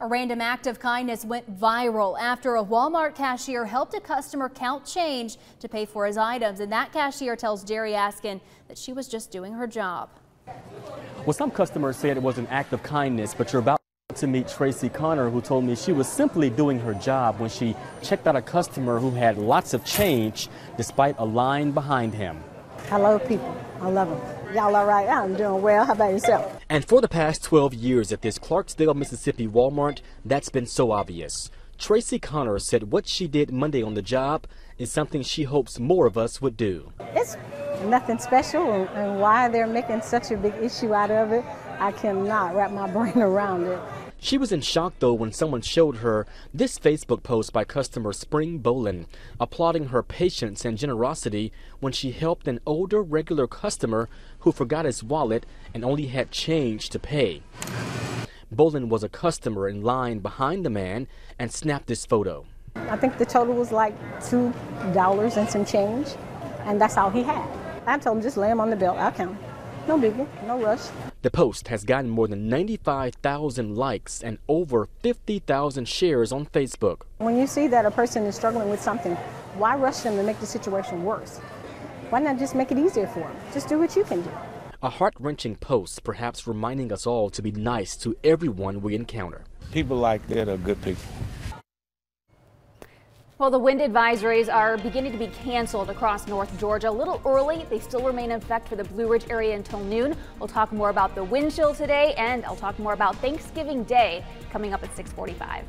A random act of kindness went viral after a Walmart cashier helped a customer count change to pay for his items. And that cashier tells Jerry Askin that she was just doing her job. Well, some customers said it was an act of kindness, but you're about to meet Tracy Connor, who told me she was simply doing her job when she checked out a customer who had lots of change despite a line behind him. I love people. I love them. Y'all all right? I'm doing well. How about yourself? And for the past 12 years at this Clarksdale, Mississippi Walmart, that's been so obvious. Tracy Connor said what she did Monday on the job is something she hopes more of us would do. It's nothing special, and why they're making such a big issue out of it, I cannot wrap my brain around it. She was in shock, though, when someone showed her this Facebook post by customer Spring Bolin, applauding her patience and generosity when she helped an older regular customer who forgot his wallet and only had change to pay. Bolin was a customer in line behind the man and snapped this photo. I think the total was like $2 and some change, and that's all he had. I told him just lay him on the belt. I'll count. No biggie, no rush. The post has gotten more than 95,000 likes and over 50,000 shares on Facebook. When you see that a person is struggling with something, why rush them to make the situation worse? Why not just make it easier for them? Just do what you can do. A heart-wrenching post, perhaps reminding us all to be nice to everyone we encounter. People like that are good people. Well, the wind advisories are beginning to be canceled across North Georgia. A little early, they still remain in effect for the Blue Ridge area until noon. We'll talk more about the wind chill today, and I'll talk more about Thanksgiving Day coming up at 6:45.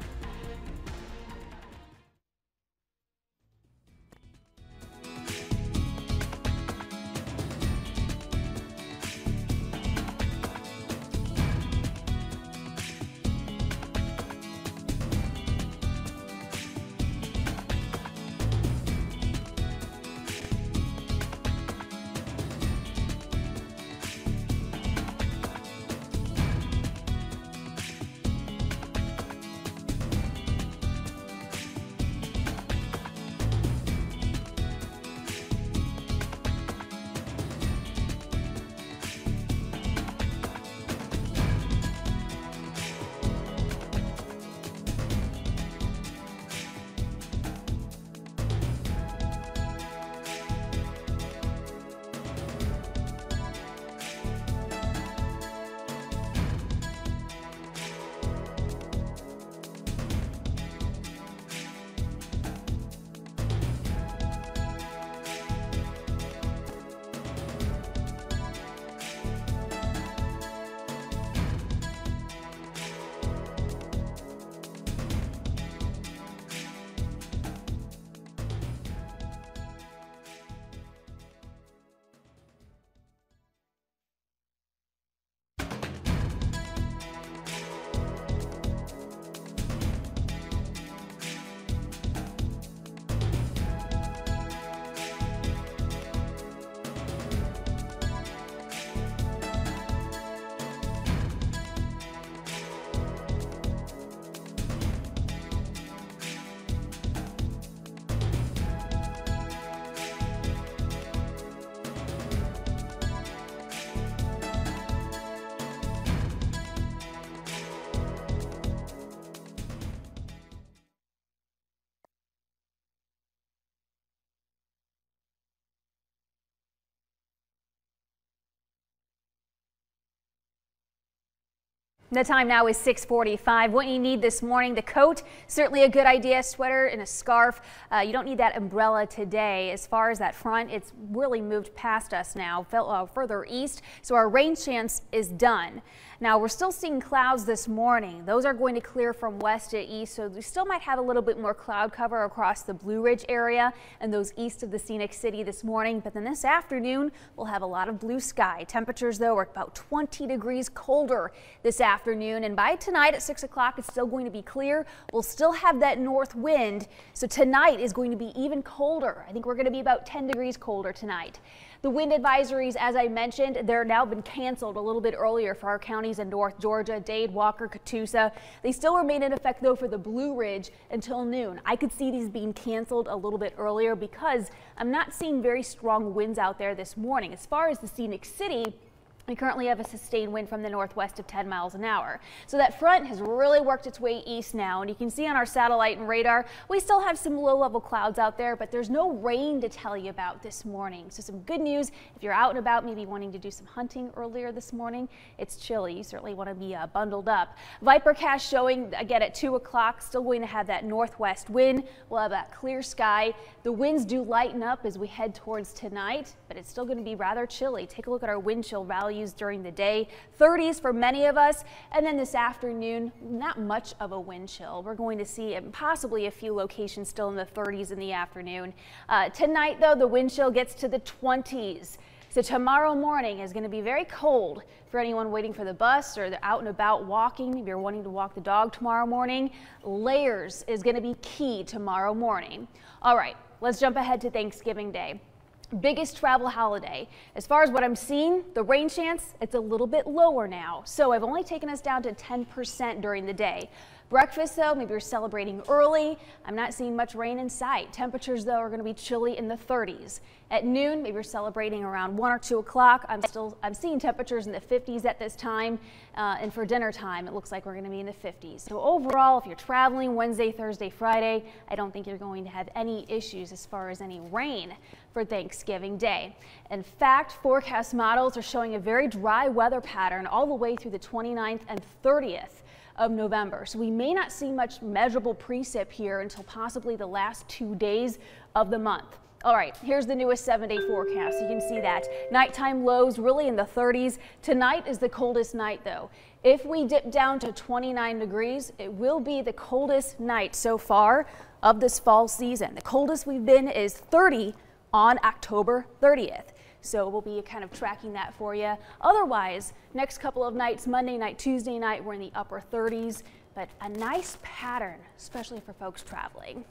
The time now is 6:45. What you need this morning, the coat, certainly a good idea, sweater and a scarf. You don't need that umbrella today. As far as that front, it's really moved past us now, further east, so our rain chance is done. Now, we're still seeing clouds this morning. Those are going to clear from west to east, so we still might have a little bit more cloud cover across the Blue Ridge area and those east of the Scenic City this morning. But then this afternoon, we'll have a lot of blue sky. Temperatures, though, are about 20 degrees colder this afternoon. And by tonight at 6 o'clock, it's still going to be clear. We'll still have that north wind, so tonight is going to be even colder. I think we're going to be about 10 degrees colder tonight. The wind advisories, as I mentioned, they're now been canceled a little bit earlier for our counties in North Georgia, Dade, Walker, Catoosa. They still remain in effect, though, for the Blue Ridge until noon. I could see these being canceled a little bit earlier because I'm not seeing very strong winds out there this morning. As far as the Scenic City, We currently have a sustained wind from the northwest of 10 miles an hour. So that front has really worked its way east now, and you can see on our satellite and radar, we still have some low-level clouds out there, but there's no rain to tell you about this morning. So some good news if you're out and about, maybe wanting to do some hunting earlier this morning. It's chilly. You certainly want to be bundled up. Vipercast showing again at 2 o'clock, still going to have that northwest wind. We'll have that clear sky. The winds do lighten up as we head towards tonight, but it's still going to be rather chilly. Take a look at our wind chill values during the day, 30s for many of us, and then this afternoon, not much of a wind chill. We're going to see possibly a few locations still in the 30s in the afternoon. Tonight, though, the wind chill gets to the 20s. So tomorrow morning is going to be very cold for anyone waiting for the bus or they're out and about walking. If you're wanting to walk the dog tomorrow morning, layers is going to be key tomorrow morning. All right, let's jump ahead to Thanksgiving Day. Biggest travel holiday. As far as what I'm seeing, the rain chance, it's a little bit lower now. So I've only taken us down to 10% during the day. Breakfast, though, maybe you're celebrating early. I'm not seeing much rain in sight. Temperatures, though, are going to be chilly in the 30s. At noon, maybe you're celebrating around 1 or 2 o'clock. I'm seeing temperatures in the 50s at this time. And for dinner time, it looks like we're going to be in the 50s. So overall, if you're traveling Wednesday, Thursday, Friday, I don't think you're going to have any issues as far as any rain for Thanksgiving Day. In fact, forecast models are showing a very dry weather pattern all the way through the 29th and 30th of November. So we may not see much measurable precip here until possibly the last 2 days of the month. All right, here's the newest 7-day forecast. You can see that nighttime lows really in the 30s. Tonight is the coldest night, though. If we dip down to 29 degrees, it will be the coldest night so far of this fall season. The coldest we've been is 30 on October 30th. So we'll be kind of tracking that for you. Otherwise, next couple of nights, Monday night, Tuesday night, we're in the upper 30s, but a nice pattern, especially for folks traveling.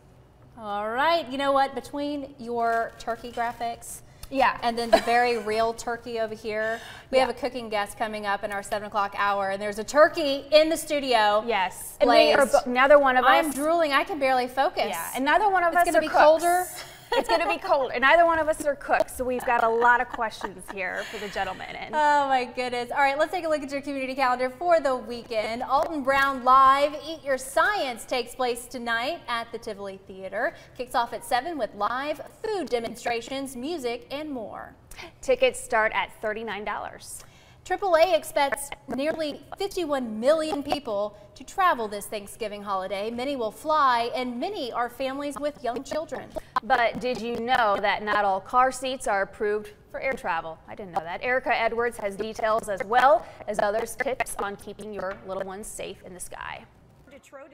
All right, you know what, between your turkey graphics and then the very real turkey over here, we have a cooking guest coming up in our 7 o'clock hour, and there's a turkey in the studio. Yes, and neither one of us. I'm drooling, I can barely focus. Yeah, and neither one of us are going to be colder. It's going to be cold, and neither one of us are cooks, so we've got a lot of questions here for the gentlemen. Oh my goodness. All right, let's take a look at your community calendar for the weekend. Alton Brown Live Eat Your Science takes place tonight at the Tivoli Theater. Kicks off at 7 with live food demonstrations, music, and more. Tickets start at $39. AAA expects nearly 51 million people to travel this Thanksgiving holiday. Many will fly, and many are families with young children. But did you know that not all car seats are approved for air travel? I didn't know that. Erica Edwards has details as well as others tips on keeping your little ones safe in the sky. Detroit,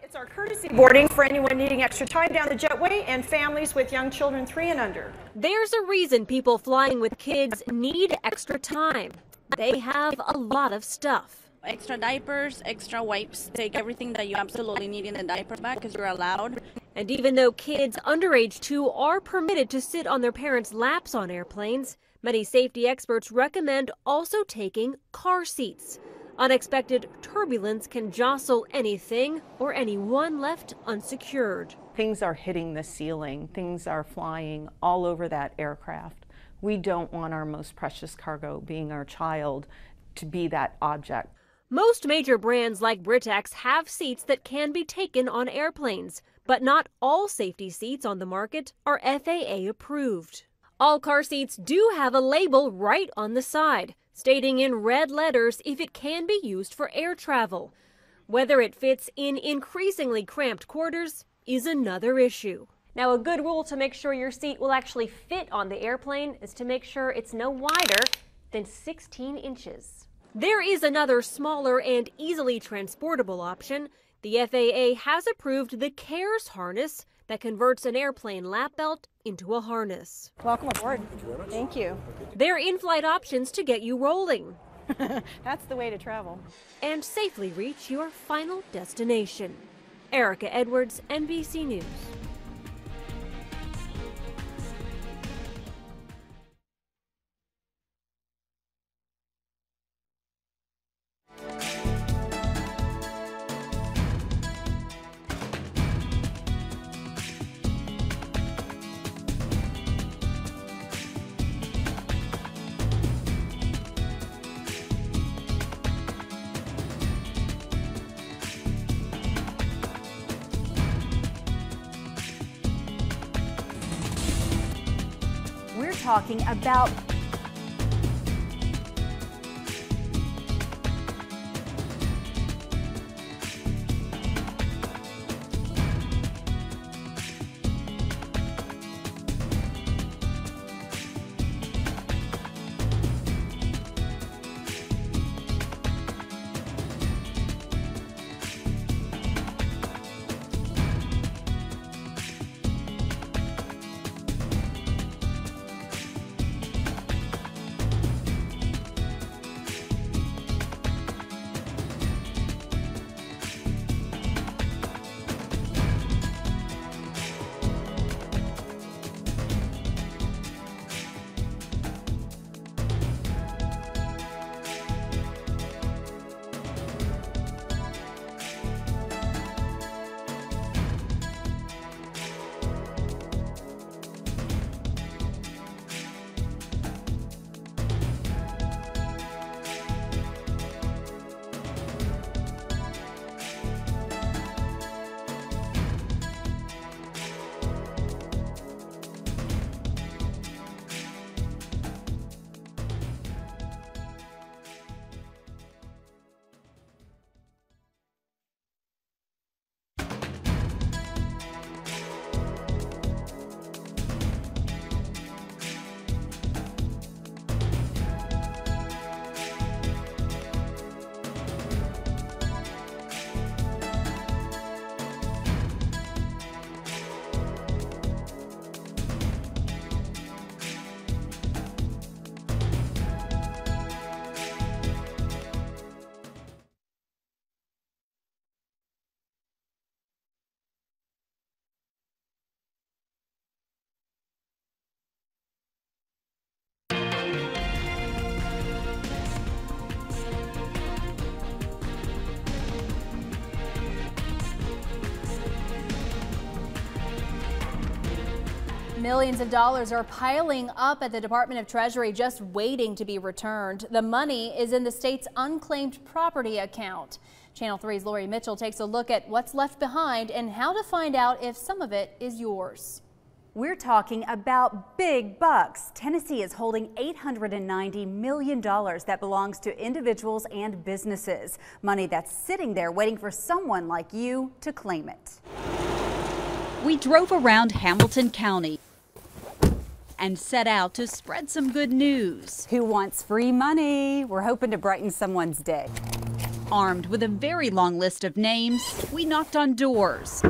it's our courtesy boarding for anyone needing extra time down the jetway and families with young children 3 and under. There's a reason people flying with kids need extra time. They have a lot of stuff. Extra diapers, extra wipes. Take everything that you absolutely need in the diaper bag because you're allowed. And even though kids under age 2 are permitted to sit on their parents' laps on airplanes, many safety experts recommend also taking car seats. Unexpected turbulence can jostle anything or anyone left unsecured. Things are hitting the ceiling. Things are flying all over that aircraft. We don't want our most precious cargo, being our child, to be that object. Most major brands like Britax have seats that can be taken on airplanes, but not all safety seats on the market are FAA approved. All car seats do have a label right on the side, stating in red letters if it can be used for air travel. Whether it fits in increasingly cramped quarters is another issue. Now, a good rule to make sure your seat will actually fit on the airplane is to make sure it's no wider than 16 inches. There is another smaller and easily transportable option. The FAA has approved the CARES harness that converts an airplane lap belt into a harness. Welcome aboard. Thank you. They're in-flight options to get you rolling. That's the way to travel. And safely reach your final destination. Erica Edwards, NBC News. talking about Millions of dollars are piling up at the Department of Treasury, just waiting to be returned. The money is in the state's unclaimed property account. Channel 3's Lori Mitchell takes a look at what's left behind and how to find out if some of it is yours. We're talking about big bucks. Tennessee is holding $890 million that belongs to individuals and businesses. Money that's sitting there waiting for someone like you to claim it. We drove around Hamilton County and set out to spread some good news. Who wants free money? We're hoping to brighten someone's day. Armed with a very long list of names, we knocked on doors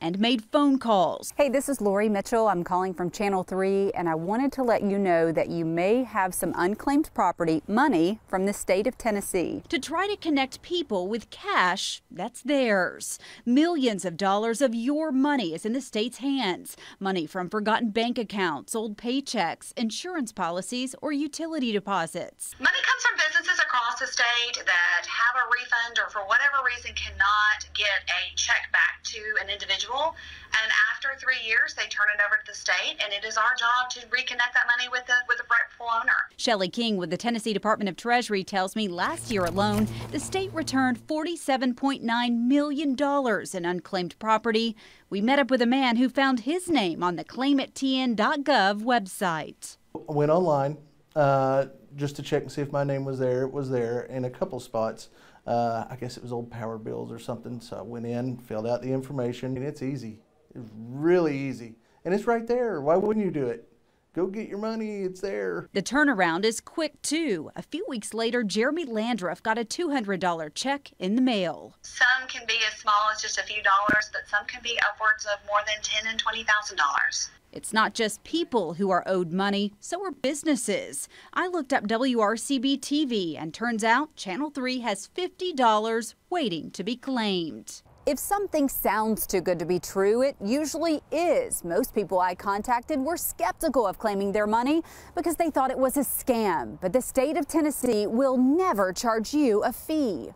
and made phone calls. Hey, this is Lori Mitchell. I'm calling from Channel 3, and I wanted to let you know that you may have some unclaimed property, money from the state of Tennessee. To try to connect people with cash that's theirs. Millions of dollars of your money is in the state's hands. Money from forgotten bank accounts, old paychecks, insurance policies, or utility deposits. Money comes from businesses across the state that have a refund or for whatever reason cannot get a check back to an individual. And after 3 years, they turn it over to the state, and it is our job to reconnect that money with the rightful owner. Shelley King with the Tennessee Department of Treasury tells me last year alone, the state returned $47.9 million in unclaimed property. We met up with a man who found his name on the claimittn.gov website. I went online just to check and see if my name was there. It was there in a couple spots. I guess it was old power bills or something. So I went in, filled out the information, and it's easy. It's really easy. And it's right there. Why wouldn't you do it? Go get your money. It's there. The turnaround is quick, too. A few weeks later, Jeremy Landruff got a $200 check in the mail. Some can be as small as just a few dollars, but some can be upwards of more than $10,000 and $20,000. It's not just people who are owed money, so are businesses. I looked up WRCB TV, and turns out Channel 3 has $50 waiting to be claimed. If something sounds too good to be true, it usually is. Most people I contacted were skeptical of claiming their money because they thought it was a scam. But the state of Tennessee will never charge you a fee.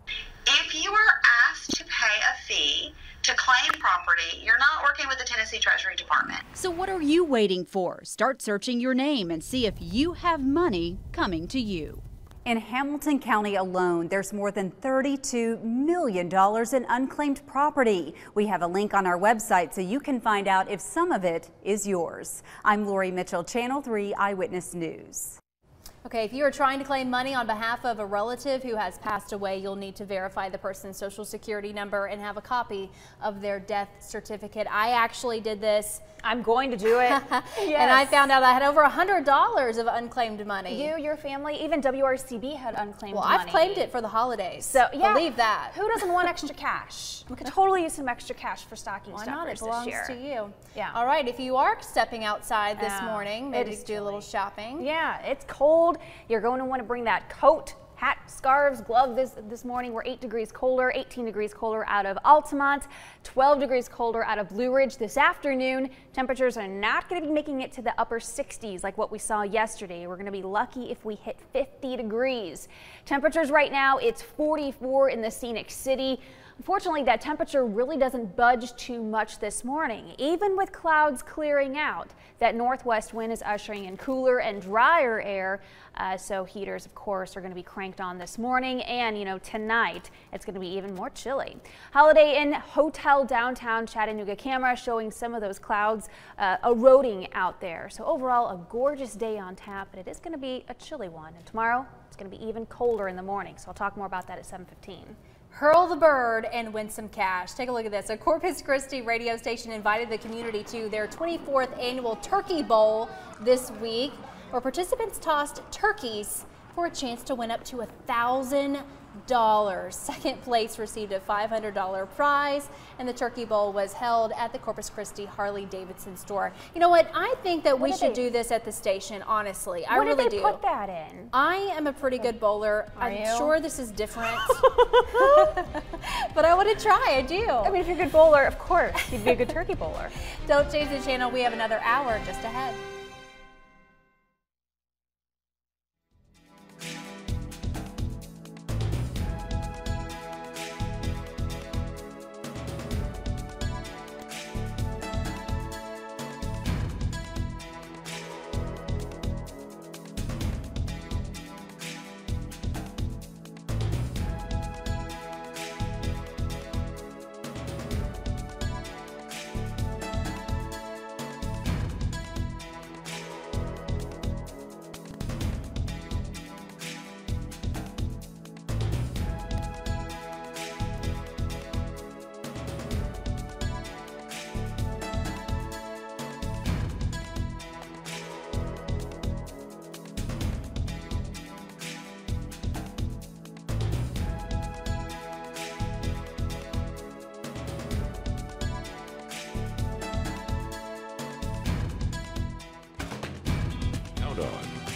If you are asked to pay a fee to claim property, you're not working with the Tennessee Treasury Department. So what are you waiting for? Start searching your name and see if you have money coming to you. In Hamilton County alone, there's more than $32 million in unclaimed property. We have a link on our website so you can find out if some of it is yours. I'm Lori Mitchell, Channel 3 Eyewitness News. Okay, if you are trying to claim money on behalf of a relative who has passed away, you'll need to verify the person's social security number and have a copy of their death certificate. I actually did this. I'm going to do it. Yes. And I found out I had over $100 of unclaimed money. You, your family, even WRCB had unclaimed money. Well, I've claimed it for the holidays. So, yeah. Believe that. Who doesn't want extra cash? We could totally use some extra cash for stocking stuffers this year. It belongs to you. Yeah. All right, if you are stepping outside this morning, maybe do a little shopping. Yeah, it's cold. You're going to want to bring that coat, hat, scarves, gloves. This morning we're 8 degrees colder, 18 degrees colder out of Altamont, 12 degrees colder out of Blue Ridge. This afternoon, temperatures are not going to be making it to the upper 60s like what we saw yesterday. We're going to be lucky if we hit 50 degrees. Temperatures right now, it's 44 in the Scenic City. Unfortunately, that temperature really doesn't budge too much this morning. Even with clouds clearing out, that northwest wind is ushering in cooler and drier air. So heaters, of course, are going to be cranked on this morning. And, you know, tonight it's going to be even more chilly. Holiday Inn Hotel downtown Chattanooga camera showing some of those clouds eroding out there. So overall, a gorgeous day on tap, but it is going to be a chilly one. And tomorrow, it's going to be even colder in the morning. So I'll talk more about that at 7:15. Hurl the bird and win some cash. Take a look at this. A Corpus Christi radio station invited the community to their 24th annual Turkey Bowl this week, where participants tossed turkeys for a chance to win up to $1,000. Second place received a $500 prize, and the Turkey Bowl was held at the Corpus Christi Harley-Davidson store. You know what? I think that we should do this at the station, honestly. I really do. What did they put that in? I am a pretty good bowler. I'm you? sure this is different, but I want to try. I do. I mean, if you're a good bowler, of course, you'd be a good turkey bowler. Don't change the channel. We have another hour just ahead.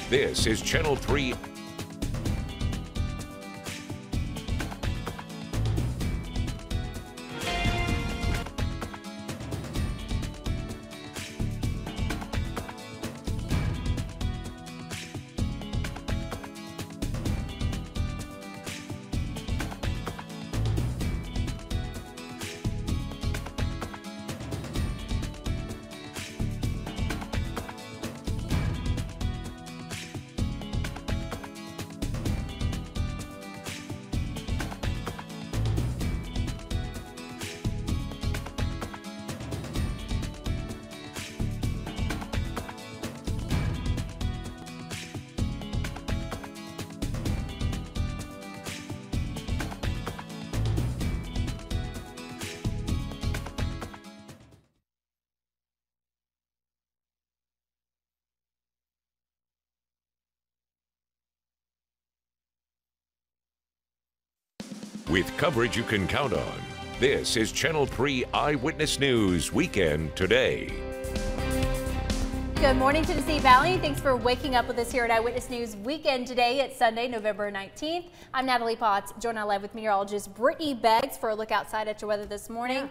This is Channel 3. With coverage you can count on, this is Channel 3 Eyewitness News Weekend Today. Good morning, Tennessee Valley. Thanks for waking up with us here at Eyewitness News Weekend Today. It's Sunday, November 19th. I'm Natalie Potts, joined on live with meteorologist Brittany Beggs for a look outside at your weather this morning.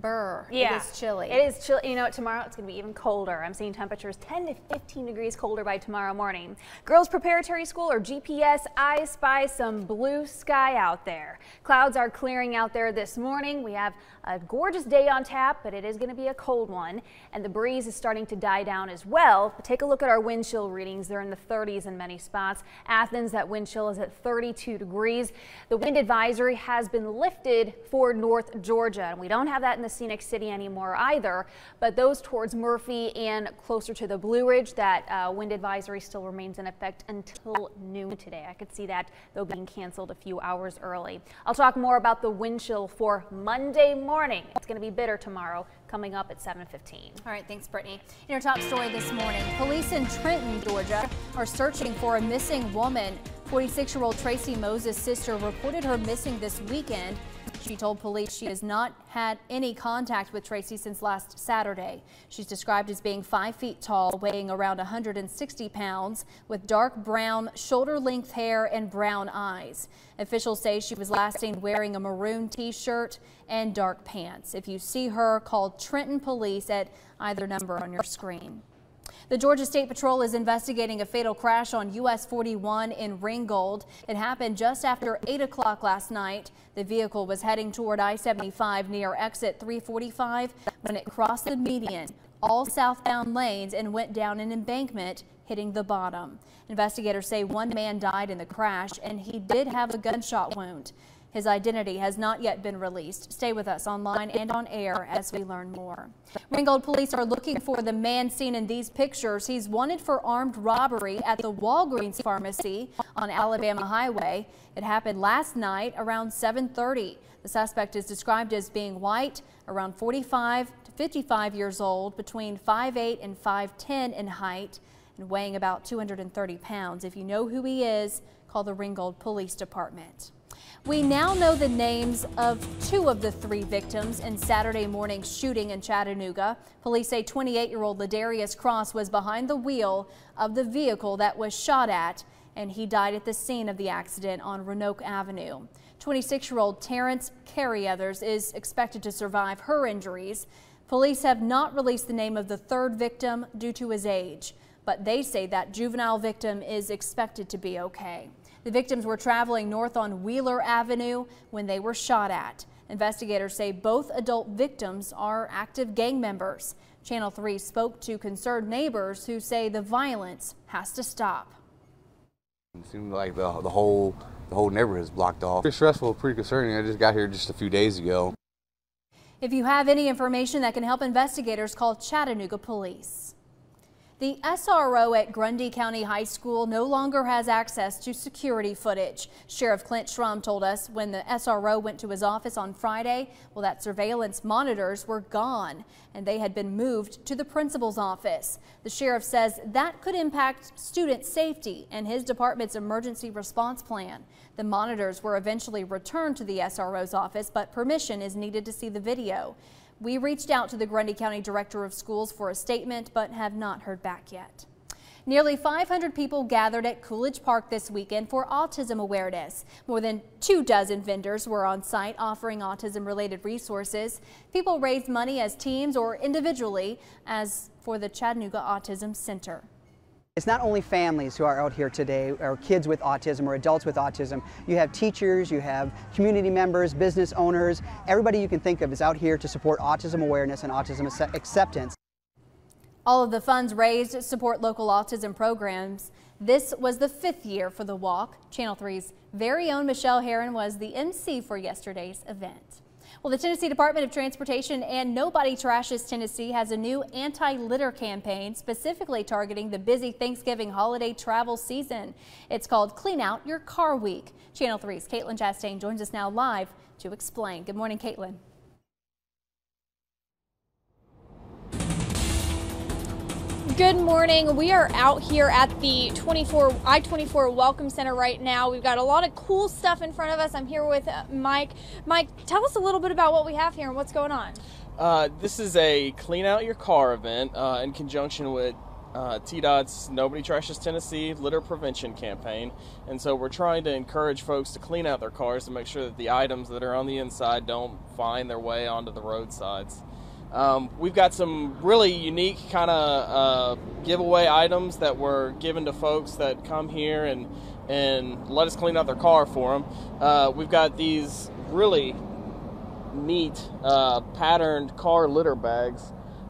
Brr. Yeah. It is chilly. It is chilly. You know, tomorrow it's going to be even colder. I'm seeing temperatures 10 to 15 degrees colder by tomorrow morning. Girls Preparatory School, or GPS, I spy some blue sky out there. Clouds are clearing out there this morning. We have a gorgeous day on tap, but it is going to be a cold one. And the breeze is starting to die down as well. But take a look at our wind chill readings. They're in the 30s in many spots. Athens, that wind chill is at 32 degrees. The wind advisory has been lifted for North Georgia, and we don't have that in the Scenic City anymore either, but those towards Murphy and closer to the Blue Ridge, that wind advisory still remains in effect until noon today. I could see that, though, being canceled a few hours early. I'll talk more about the wind chill for Monday morning. It's going to be bitter tomorrow, coming up at 7:15. All right, thanks, Brittany. In our top story this morning, police in Trenton, Georgia, are searching for a missing woman. 46-year-old Tracy Moses' sister reported her missing this weekend. She told police she has not had any contact with Tracy since last Saturday. She's described as being 5 feet tall, weighing around 160 pounds, with dark brown shoulder-length hair and brown eyes. Officials say she was last seen wearing a maroon t-shirt and dark pants. If you see her, call Trenton Police at either number on your screen. The Georgia State Patrol is investigating a fatal crash on US 41 in Ringgold. It happened just after 8 o'clock last night. The vehicle was heading toward I-75 near exit 345 when it crossed the median, all southbound lanes, and went down an embankment, hitting the bottom. Investigators say one man died in the crash, and he did have a gunshot wound. His identity has not yet been released. Stay with us online and on air as we learn more. Ringgold police are looking for the man seen in these pictures. He's wanted for armed robbery at the Walgreens pharmacy on Alabama Highway. It happened last night around 7:30. The suspect is described as being white, around 45 to 55 years old, between 5'8" and 5'10" in height, and weighing about 230 pounds. If you know who he is, call the Ringgold Police Department. We now know the names of 2 of the 3 victims in Saturday morning's shooting in Chattanooga. Police say 28-year-old Ladarius Cross was behind the wheel of the vehicle that was shot at, and he died at the scene of the accident on Roanoke Avenue. 26-year-old Terrence Carryothers is expected to survive her injuries. Police have not released the name of the 3rd victim due to his age, but they say that juvenile victim is expected to be okay. The victims were traveling north on Wheeler Avenue when they were shot at. Investigators say both adult victims are active gang members. Channel 3 spoke to concerned neighbors who say the violence has to stop. It seemed like the whole neighborhood is blocked off. Pretty stressful, pretty concerning. I just got here just a few days ago. If you have any information that can help investigators, call Chattanooga Police. The SRO at Grundy County High School no longer has access to security footage. Sheriff Clint Schrum told us when the SRO went to his office on Friday, well, that surveillance monitors were gone and they had been moved to the principal's office. The sheriff says that could impact student safety and his department's emergency response plan. The monitors were eventually returned to the SRO's office, but permission is needed to see the video. We reached out to the Grundy County Director of Schools for a statement, but have not heard back yet. Nearly 500 people gathered at Coolidge Park this weekend for autism awareness. More than 24 vendors were on site offering autism-related resources. People raised money as teams or individually as for the Chattanooga Autism Center. It's not only families who are out here today, or kids with autism or adults with autism. You have teachers, you have community members, business owners. Everybody you can think of is out here to support autism awareness and autism acceptance. All of the funds raised support local autism programs. This was the 5th year for the walk. Channel 3's very own Michelle Herron was the MC for yesterday's event. Well, the Tennessee Department of Transportation and Nobody Trashes Tennessee has a new anti-litter campaign specifically targeting the busy Thanksgiving holiday travel season. It's called Clean Out Your Car Week. Channel 3's Caitlin Chastain joins us now live to explain. Good morning, Caitlin. Good morning. We are out here at the I-24 Welcome Center right now. We've got a lot of cool stuff in front of us. I'm here with Mike. Mike, tell us a little bit about what we have here and what's going on. This is a Clean Out Your Car event in conjunction with TDOT's Nobody Trashes Tennessee litter prevention campaign, and so we're trying to encourage folks to clean out their cars to make sure that the items that are on the inside don't find their way onto the roadsides. We've got some really unique kind of giveaway items that were given to folks that come here and let us clean out their car for them. We've got these really neat patterned car litter bags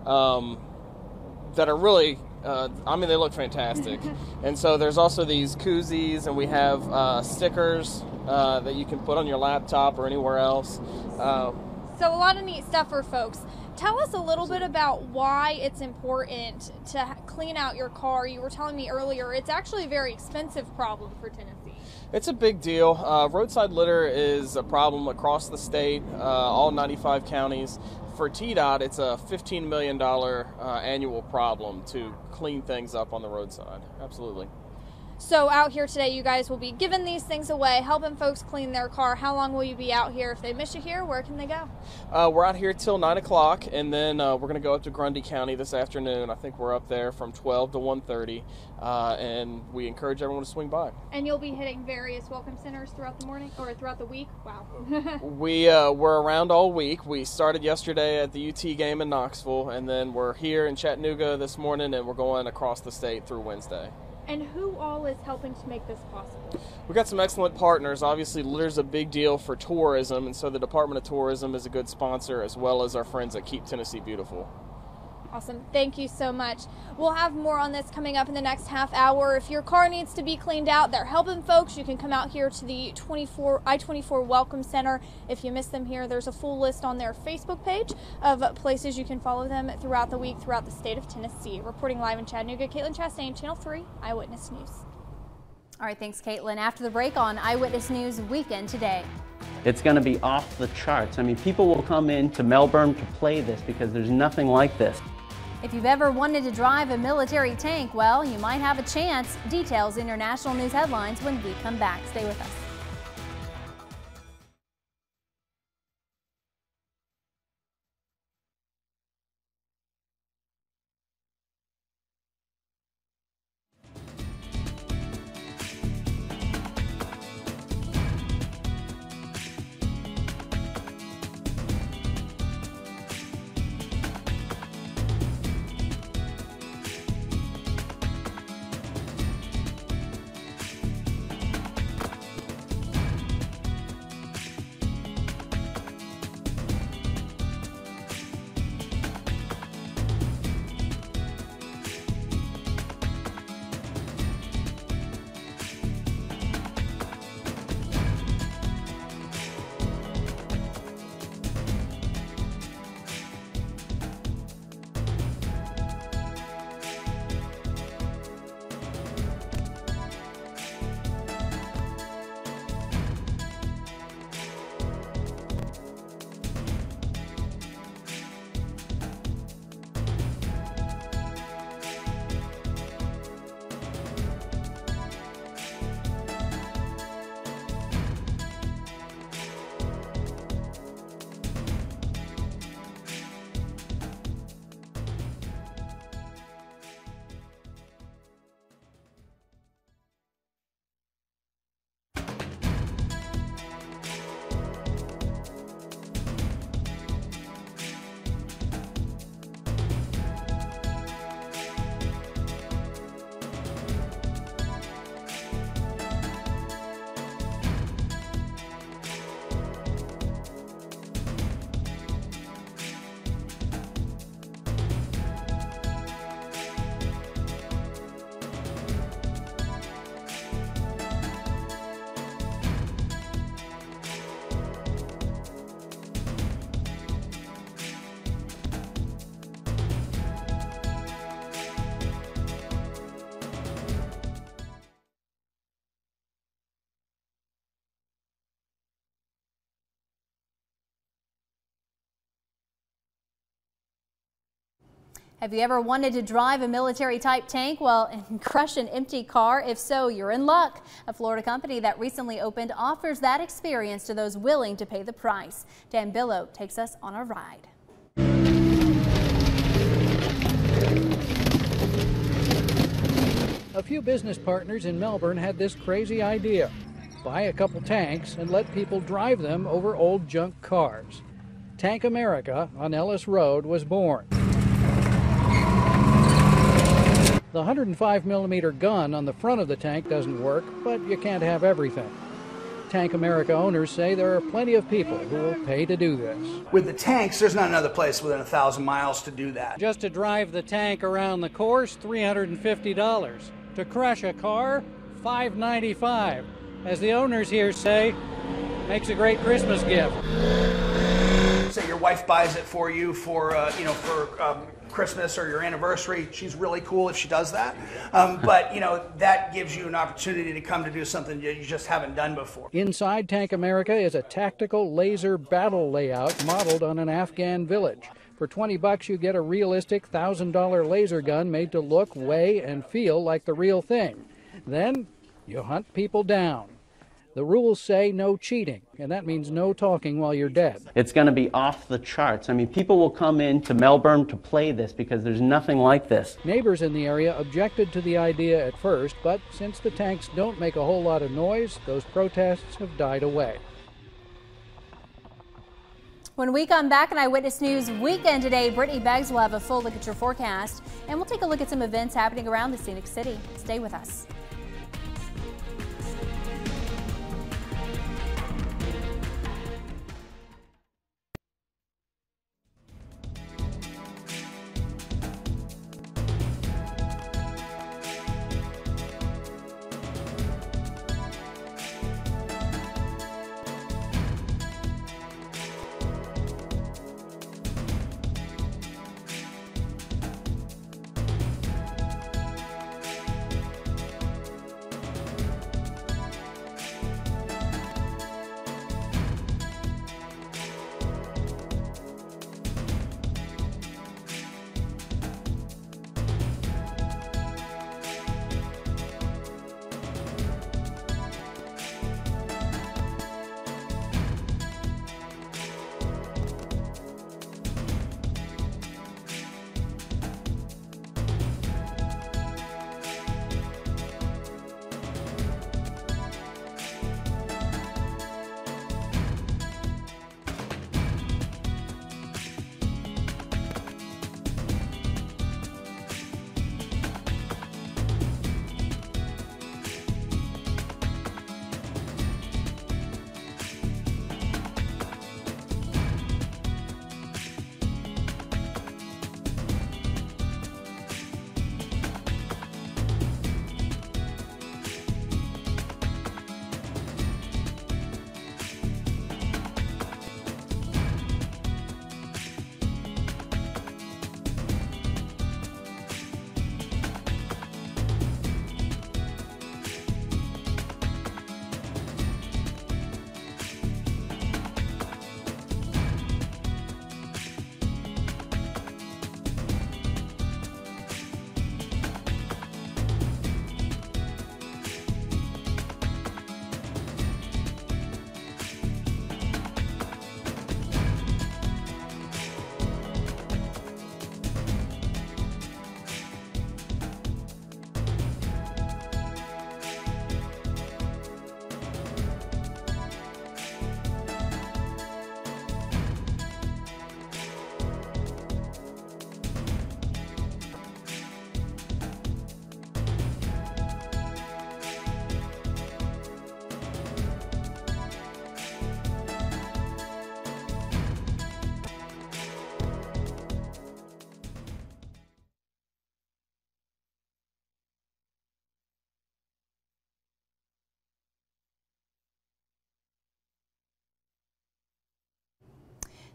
that are really they look fantastic. And so there's also these koozies, and we have stickers that you can put on your laptop or anywhere else. So a lot of neat stuff for folks. Tell us a little bit about why it's important to clean out your car. You were telling me earlier it's actually a very expensive problem for Tennessee. It's a big deal. Roadside litter is a problem across the state, all 95 counties. For TDOT, it's a $15 million annual problem to clean things up on the roadside. Absolutely. So out here today, you guys will be giving these things away, helping folks clean their car. How long will you be out here? If they miss you here, where can they go? We're out here till 9 o'clock, and then we're going to go up to Grundy County this afternoon. I think we're up there from 12 to 1:30, and we encourage everyone to swing by. And you'll be hitting various welcome centers throughout the morning, or throughout the week? Wow. We're around all week. We started yesterday at the UT game in Knoxville, and then we're here in Chattanooga this morning, and we're going across the state through Wednesday. And who all is helping to make this possible? We've got some excellent partners. Obviously, litter's a big deal for tourism, and so the Department of Tourism is a good sponsor, as well as our friends at Keep Tennessee Beautiful. Awesome. Thank you so much. We'll have more on this coming up in the next half hour. If your car needs to be cleaned out, they're helping folks. You can come out here to the I-24 Welcome Center. If you miss them here, there's a full list on their Facebook page of places you can follow them throughout the week throughout the state of Tennessee. Reporting live in Chattanooga, Caitlin Chastain, Channel 3 Eyewitness News. All right, thanks, Caitlin. After the break on Eyewitness News Weekend Today. It's going to be off the charts. I mean, people will come in to Melbourne to play this because there's nothing like this. If you've ever wanted to drive a military tank, well, you might have a chance. Details in your national news headlines when we come back. Stay with us. Have you ever wanted to drive a military-type tank, well, and crush an empty car? If so, you're in luck. A Florida company that recently opened offers that experience to those willing to pay the price. Dan Billow takes us on a ride. A few business partners in Melbourne had this crazy idea. Buy a couple tanks and let people drive them over old junk cars. Tank America on Ellis Road was born. The 105mm gun on the front of the tank doesn't work, but you can't have everything. Tank America owners say there are plenty of people who will pay to do this. With the tanks, there's not another place within 1,000 miles to do that. Just to drive the tank around the course, $350. To crush a car, $595. As the owners here say, makes a great Christmas gift. Say your wife buys it for you for Christmas or your anniversary. She's really cool if she does that. But that gives you an opportunity to come to do something that you just haven't done before. Inside Tank America is a tactical laser battle layout modeled on an Afghan village. For $20 you get a realistic $1,000 laser gun made to look, weigh, and feel like the real thing. Then you hunt people down. The rules say no cheating, and that means no talking while you're dead. It's going to be off the charts. I mean, people will come into Melbourne to play this because there's nothing like this. Neighbors in the area objected to the idea at first, but since the tanks don't make a whole lot of noise, those protests have died away. When we come back in Eyewitness News Weekend today, Brittany Beggs will have a full look at your forecast, and we'll take a look at some events happening around the Scenic City. Stay with us.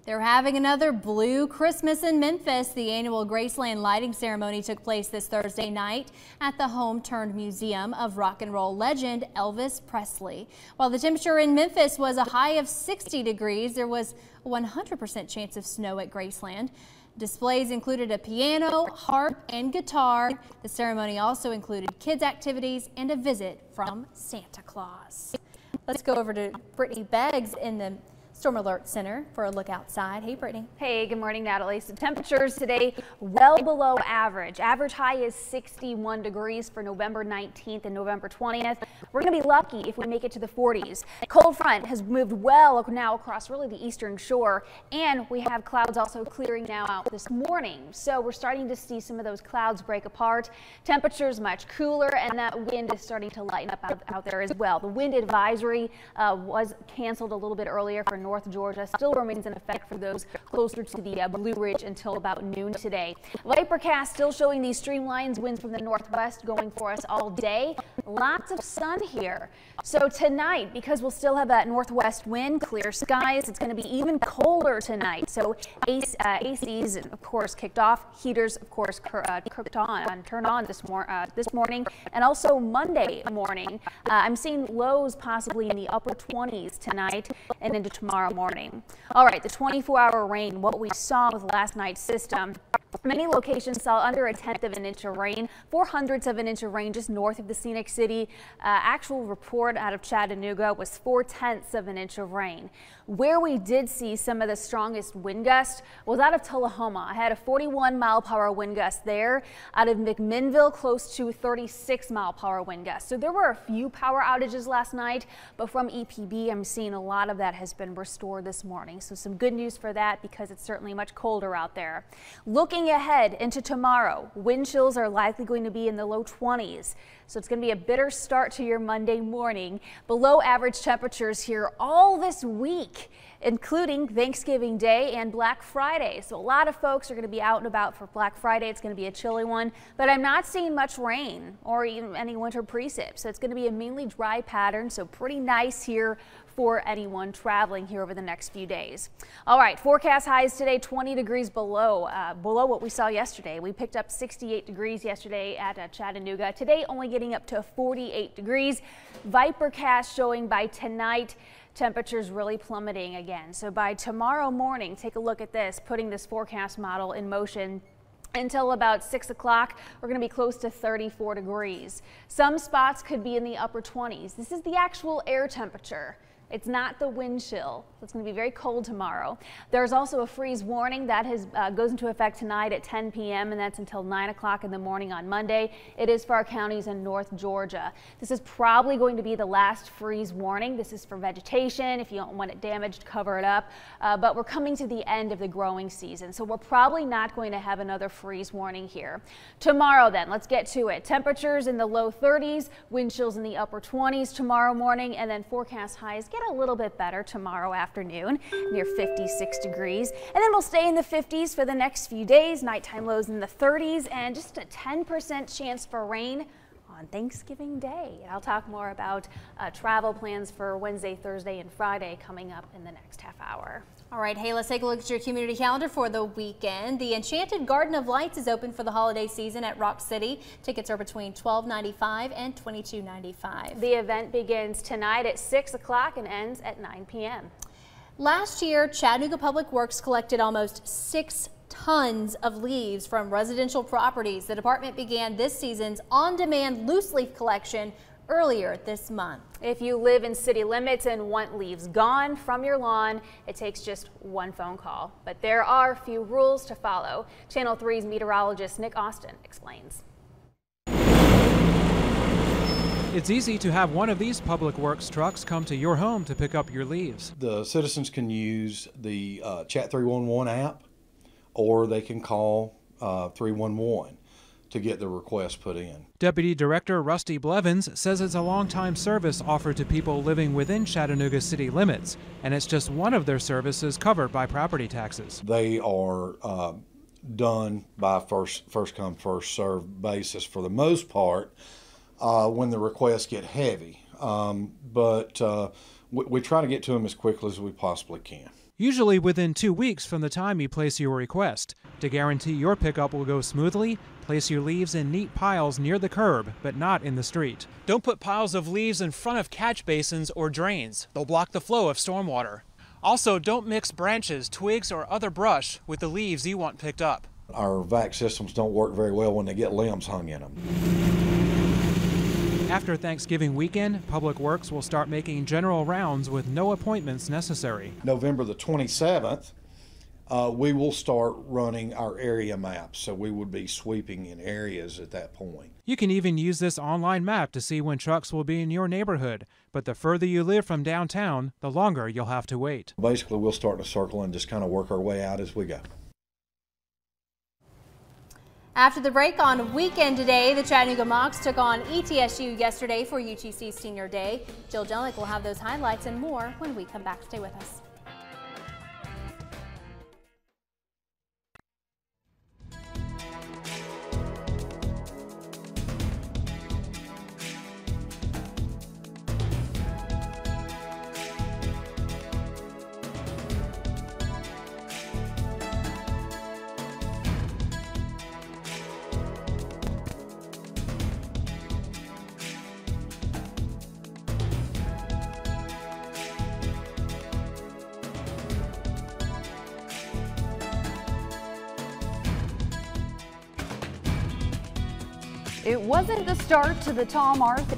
They're having another Blue Christmas in Memphis. The annual Graceland lighting ceremony took place this Thursday night at the home-turned museum of rock and roll legend Elvis Presley. While the temperature in Memphis was a high of 60 degrees, there was a 100% chance of snow at Graceland. Displays included a piano, harp, and guitar. The ceremony also included kids' activities and a visit from Santa Claus. Let's go over to Brittany Beggs in the Storm Alert Center for a look outside. Hey, Brittany. Hey, good morning, Natalie. So temperatures today well below average. Average high is 61 degrees for November 19th and November 20th. We're going to be lucky if we make it to the 40s. Cold front has moved well now across really the eastern shore, and we have clouds also clearing now out this morning. So we're starting to see some of those clouds break apart. Temperatures much cooler, and that wind is starting to lighten up out there as well. The wind advisory was canceled a little bit earlier for North Georgia, still remains in effect for those closer to the Blue Ridge until about noon today. Vipercast still showing these streamlines, winds from the northwest going for us all day. Lots of sun here. So tonight, because we'll still have that northwest wind, clear skies, it's going to be even colder tonight. So ACs, of course, kicked off. Heaters, of course, turned on this morning, and also Monday morning. I'm seeing lows possibly in the upper 20s tonight and into tomorrow morning. All right, the 24-hour rain, what we saw with last night's system. Many locations saw under 1/10 of an inch of rain, 0.04 of an inch of rain just north of the Scenic City. Actual report out of Chattanooga was 0.4 of an inch of rain. Where we did see some of the strongest wind gusts was out of Tullahoma. I had a 41-mile-per-hour wind gust there. Out of McMinnville, close to 36-mile-per-hour wind gusts. So there were a few power outages last night, but from EPB, I'm seeing a lot of that has been restored this morning. So some good news for that because it's certainly much colder out there. Looking ahead into tomorrow, wind chills are likely going to be in the low 20s. So it's going to be a bitter start to your Monday morning. Below average temperatures here all this week, including Thanksgiving Day and Black Friday. So a lot of folks are going to be out and about for Black Friday. It's going to be a chilly one, but I'm not seeing much rain or even any winter precip. So it's going to be a mainly dry pattern. So pretty nice here for anyone traveling here over the next few days. All right, forecast highs today 20 degrees below what we saw yesterday. We picked up 68 degrees yesterday at Chattanooga. Today only getting up to 48 degrees. Vipercast showing by tonight temperatures really plummeting again. So by tomorrow morning, take a look at this, putting this forecast model in motion. Until about 6 o'clock, we're going to be close to 34 degrees. Some spots could be in the upper 20s. This is the actual air temperature. It's not the wind chill. It's going to be very cold tomorrow. There's also a freeze warning that goes into effect tonight at 10 p.m. and that's until 9 o'clock in the morning on Monday. It is for our counties in North Georgia. This is probably going to be the last freeze warning. This is for vegetation. If you don't want it damaged, cover it up. But we're coming to the end of the growing season, so we're probably not going to have another freeze warning here. Tomorrow then, let's get to it. Temperatures in the low 30s, wind chills in the upper 20s tomorrow morning, and then forecast highs get a little bit better tomorrow afternoon, near 56 degrees. And then we'll stay in the 50s for the next few days. Nighttime lows in the 30s and just a 10% chance for rain on Thanksgiving Day. And I'll talk more about travel plans for Wednesday, Thursday, and Friday coming up in the next half hour. All right, hey, let's take a look at your community calendar for the weekend. The Enchanted Garden of Lights is open for the holiday season at Rock City. Tickets are between $12.95 and $22.95. The event begins tonight at 6 o'clock and ends at 9 p.m. Last year, Chattanooga Public Works collected almost 6 tons of leaves from residential properties. The department began this season's on-demand loose leaf collection earlier this month. If you live in city limits and want leaves gone from your lawn, it takes just one phone call. But there are a few rules to follow. Channel 3's meteorologist Nick Austin explains. It's easy to have one of these Public Works trucks come to your home to pick up your leaves. The citizens can use the Chat 311 app, or they can call 311 to get the request put in. Deputy Director Rusty Blevins says it's a long-time service offered to people living within Chattanooga city limits, and it's just one of their services covered by property taxes. They are done by first come, first served basis for the most part when the requests get heavy, but we try to get to them as quickly as we possibly can. Usually within 2 weeks from the time you place your request. To guarantee your pickup will go smoothly, place your leaves in neat piles near the curb, but not in the street. Don't put piles of leaves in front of catch basins or drains. They'll block the flow of stormwater. Also, don't mix branches, twigs, or other brush with the leaves you want picked up. Our vac systems don't work very well when they get limbs hung in them. After Thanksgiving weekend, Public Works will start making general rounds with no appointments necessary. November the 27th, we will start running our area maps, so we would be sweeping in areas at that point. You can even use this online map to see when trucks will be in your neighborhood, but the further you live from downtown, the longer you'll have to wait. Basically, we'll start in a circle and just kind of work our way out as we go. After the break on weekend today, the Chattanooga Mocs took on ETSU yesterday for UTC Senior Day. Jill Jellick will have those highlights and more when we come back. Stay with us. It wasn't the start to the Tom Arthur.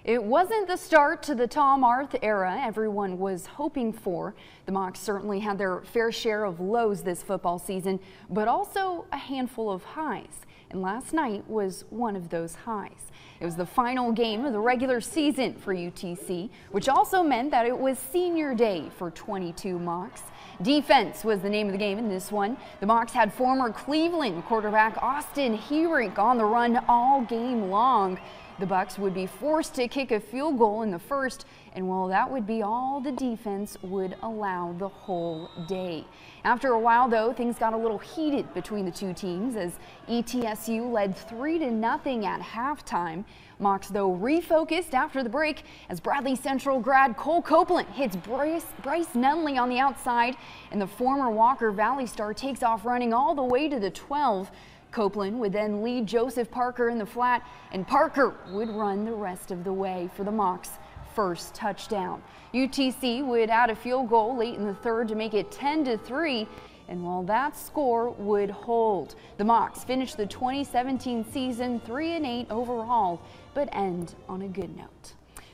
It wasn't the start to the Tom Arth era everyone was hoping for. The Mocs certainly had their fair share of lows this football season, but also a handful of highs. And last night was one of those highs. It was the final game of the regular season for UTC, which also meant that it was senior day for 22 Mocs. Defense was the name of the game in this one. The Mocs had former Cleveland quarterback Austin Heerink on the run all game long. The Bucks would be forced to kick a field goal in the first, and well, that would be all the defense would allow the whole day. After a while, though, things got a little heated between the two teams as ETSU led 3-0 at halftime. Mocs, though, refocused after the break as Bradley Central grad Cole Copeland hits Bryce Nunley on the outside, and the former Walker Valley star takes off running all the way to the 12. Copeland would then lead Joseph Parker in the flat, and Parker would run the rest of the way for the Mocs' first touchdown. UTC would add a field goal late in the third to make it 10-3, and while that score would hold, the Mocs finished the 2017 season 3-8 overall, but end on a good note.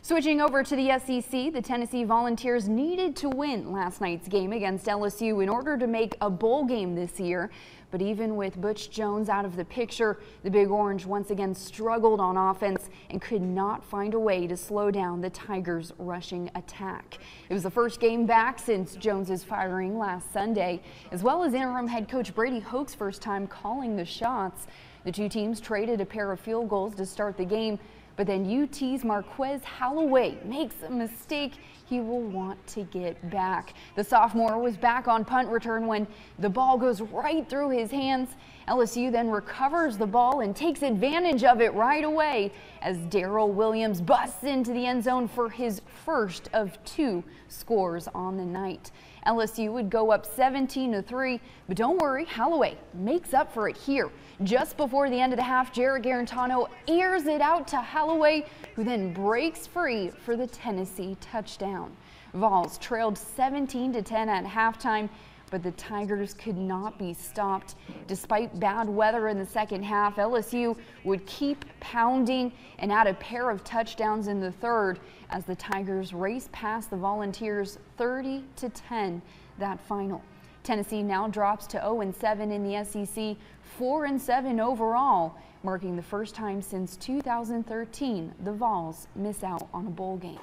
Switching over to the SEC, the Tennessee Volunteers needed to win last night's game against LSU in order to make a bowl game this year. But even with Butch Jones out of the picture, the Big Orange once again struggled on offense and could not find a way to slow down the Tigers' rushing attack. It was the first game back since Jones's firing last Sunday, as well as interim head coach Brady Hoke's first time calling the shots. The two teams traded a pair of field goals to start the game, but then UT's Marquez Holloway makes a mistake he will want to get back. The sophomore was back on punt return when the ball goes right through his hands. LSU then recovers the ball and takes advantage of it right away as Darrell Williams busts into the end zone for his first of 2 scores on the night. LSU would go up 17-3, but don't worry, Holloway makes up for it here. Just before the end of the half, Jarrett Garantano airs it out to Holloway, who then breaks free for the Tennessee touchdown. Vols trailed 17-10 at halftime, but the Tigers could not be stopped. Despite bad weather in the second half, LSU would keep pounding and add a pair of touchdowns in the third as the Tigers raced past the Volunteers 30-10 that final. Tennessee now drops to 0-7 in the SEC, 4-7 overall, marking the first time since 2013 the Vols miss out on a bowl game.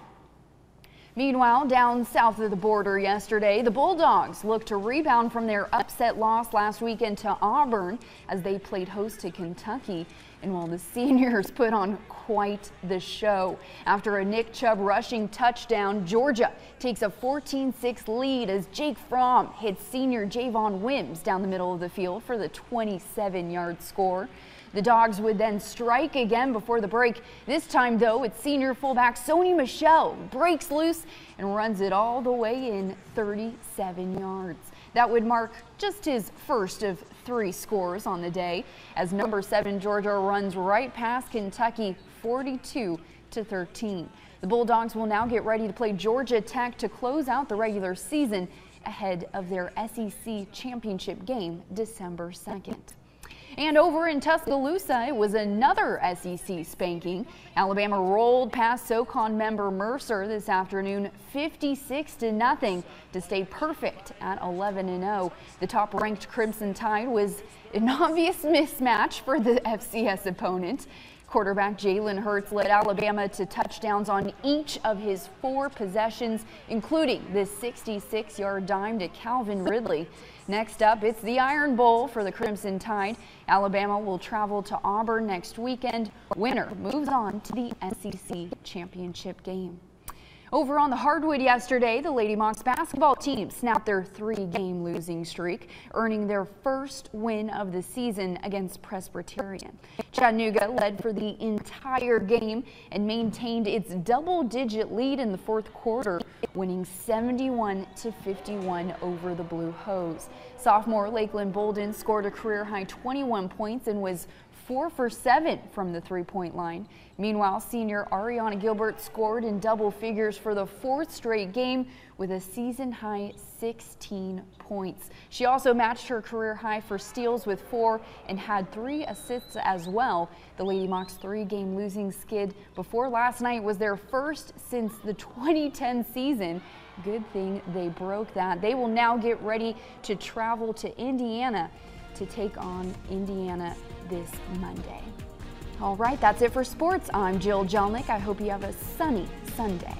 Meanwhile, down south of the border yesterday, the Bulldogs looked to rebound from their upset loss last weekend to Auburn as they played host to Kentucky. And while the seniors put on quite the show, after a Nick Chubb rushing touchdown, Georgia takes a 14-6 lead as Jake Fromm hits senior Javon Wims down the middle of the field for the 27-yard score. The Dogs would then strike again before the break. This time, though, it's senior fullback Sony Michel breaks loose and runs it all the way in 37 yards. That would mark just his first of 3 scores on the day as number 7 Georgia runs right past Kentucky 42-13. The Bulldogs will now get ready to play Georgia Tech to close out the regular season ahead of their SEC championship game December 2nd. And over in Tuscaloosa, it was another SEC spanking. Alabama rolled past SoCon member Mercer this afternoon 56-0 to stay perfect at 11-0. The top-ranked Crimson Tide was an obvious mismatch for the FCS opponent. Quarterback Jalen Hurts led Alabama to touchdowns on each of his 4 possessions, including this 66-yard dime to Calvin Ridley. Next up, it's the Iron Bowl for the Crimson Tide. Alabama will travel to Auburn next weekend. Winner moves on to the SEC championship game. Over on the hardwood yesterday, the Lady Mocs basketball team snapped their 3-game losing streak, earning their first win of the season against Presbyterian. Chattanooga led for the entire game and maintained its double-digit lead in the fourth quarter, winning 71-51 over the Blue Hose. Sophomore Lakeland Bolden scored a career-high 21 points and was 4 for 7 from the 3-point line. Meanwhile, senior Ariana Gilbert scored in double figures for the 4th straight game with a season-high 16 points. She also matched her career high for steals with 4 and had 3 assists as well. The Lady Mocs' 3-game losing skid before last night was their first since the 2010 season. Good thing they broke that. They will now get ready to travel to Indiana to take on Indiana this Monday. All right, that's it for sports. I'm Jill Jelnick. I hope you have a sunny Sunday.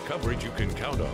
Coverage you can count on.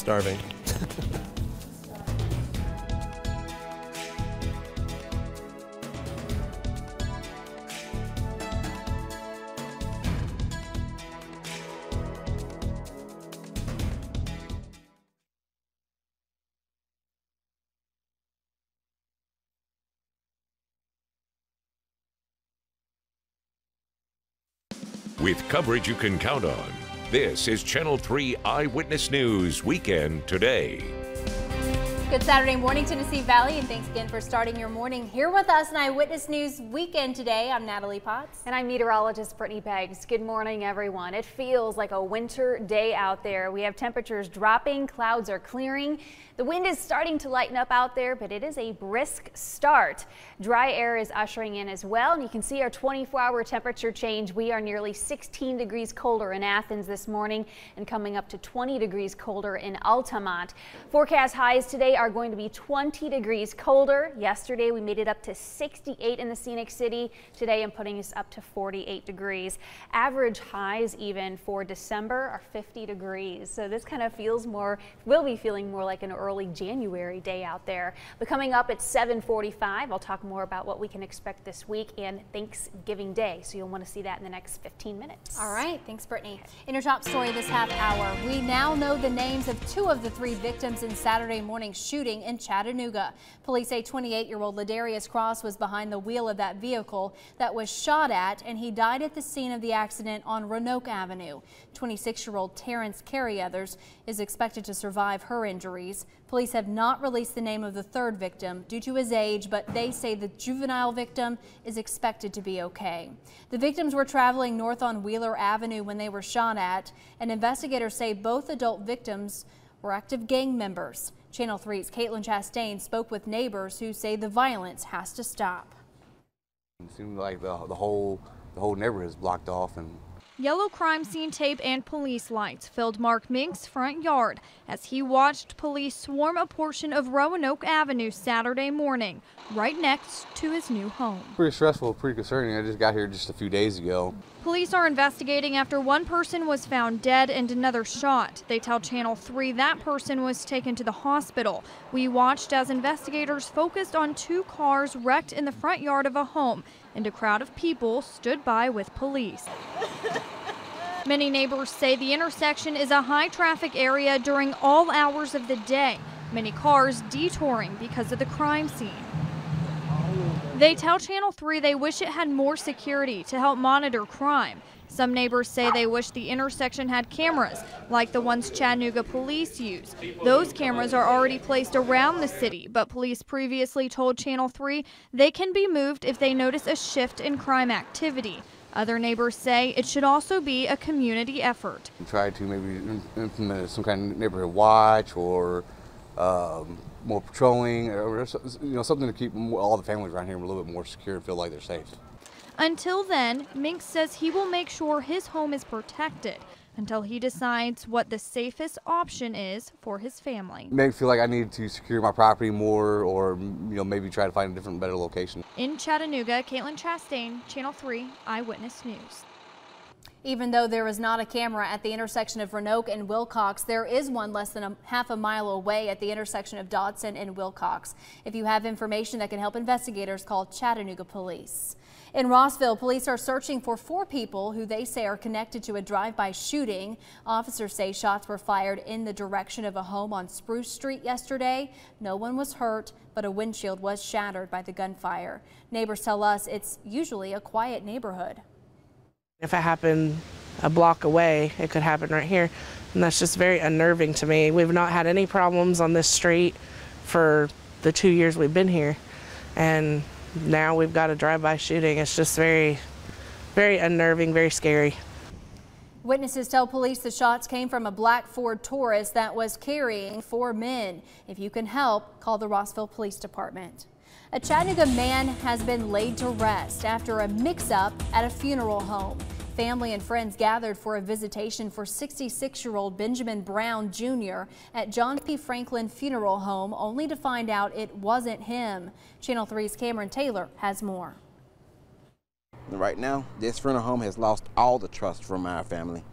Starving. With coverage you can count on, this is Channel 3 Eyewitness News Weekend Today. Good Saturday morning, Tennessee Valley, and thanks again for starting your morning here with us in Eyewitness News Weekend Today. I'm Natalie Potts. And I'm meteorologist Brittany Beggs. Good morning, everyone. It feels like a winter day out there. We have temperatures dropping, clouds are clearing. The wind is starting to lighten up out there, but it is a brisk start. Dry air is ushering in as well, and you can see our 24-hour temperature change. We are nearly 16 degrees colder in Athens this morning and coming up to 20 degrees colder in Altamont. Forecast highs today are going to be 20 degrees colder. Yesterday we made it up to 68 in the Scenic City. Today I'm putting us up to 48 degrees. Average highs even for December are 50 degrees. So this kind of will be feeling more like an early January day out there. But coming up at 7:45, I'll talk more about what we can expect this week and Thanksgiving Day. So you'll want to see that in the next 15 minutes. All right. Thanks, Brittany. In your top story this half hour, we now know the names of 2 of the 3 victims in Saturday morning's shooting in Chattanooga. Police say 28-year-old Ladarius Cross was behind the wheel of that vehicle that was shot at, and he died at the scene of the accident on Roanoke Avenue. 26-year-old Terrence Carryothers is expected to survive her injuries. Police have not released the name of the 3rd victim due to his age, but they say the juvenile victim is expected to be okay. The victims were traveling north on Wheeler Avenue when they were shot at, and investigators say both adult victims were active gang members. Channel 3's Caitlin Chastain spoke with neighbors who say the violence has to stop. It seemed like the whole neighborhood is blocked off, and Yellow crime scene tape and police lights filled Mark Mink's front yard as he watched police swarm a portion of Roanoke Avenue Saturday morning, right next to his new home. pretty stressful, pretty concerning. I just got here just a few days ago. Police are investigating after one person was found dead and another shot. They tell Channel 3 that person was taken to the hospital. We watched as investigators focused on 2 cars wrecked in the front yard of a home, and a crowd of people stood by with police. Many neighbors say the intersection is a high traffic area during all hours of the day. Many cars detouring because of the crime scene. They tell Channel 3 they wish it had more security to help monitor crime. Some neighbors say they wish the intersection had cameras like the ones Chattanooga police use. Those cameras are already placed around the city, but police previously told Channel 3 they can be moved if they notice a shift in crime activity. Other neighbors say it should also be a community effort. Try to maybe implement some kind of neighborhood watch or more patrolling, or something to keep all the families around here a little bit more secure and feel like they're safe. Until then, Mink says he will make sure his home is protected until he decides what the safest option is for his family. Make me feel like I need to secure my property more, or maybe try to find a different, better location. In Chattanooga, Caitlin Chastain, Channel 3 Eyewitness News. Even though there is not a camera at the intersection of Roanoke and Wilcox, there is one less than half a mile away at the intersection of Dodson and Wilcox. If you have information that can help investigators, call Chattanooga Police. In Rossville, police are searching for 4 people who they say are connected to a drive-by shooting. Officers say shots were fired in the direction of a home on Spruce Street yesterday. No one was hurt, but a windshield was shattered by the gunfire. Neighbors tell us it's usually a quiet neighborhood. If it happened a block away, it could happen right here. And that's just very unnerving to me. We've not had any problems on this street for the 2 years we've been here. And now we've got a drive-by shooting. It's just very, very unnerving, very scary. Witnesses tell police the shots came from a black Ford Taurus that was carrying 4 men. If you can help, call the Rossville Police Department. A Chattanooga man has been laid to rest after a mix-up at a funeral home. Family and friends gathered for a visitation for 66-year-old Benjamin Brown Jr. at John P. Franklin Funeral Home, only to find out it wasn't him. Channel 3's Cameron Taylor has more. Right now, this funeral home has lost all the trust from our family.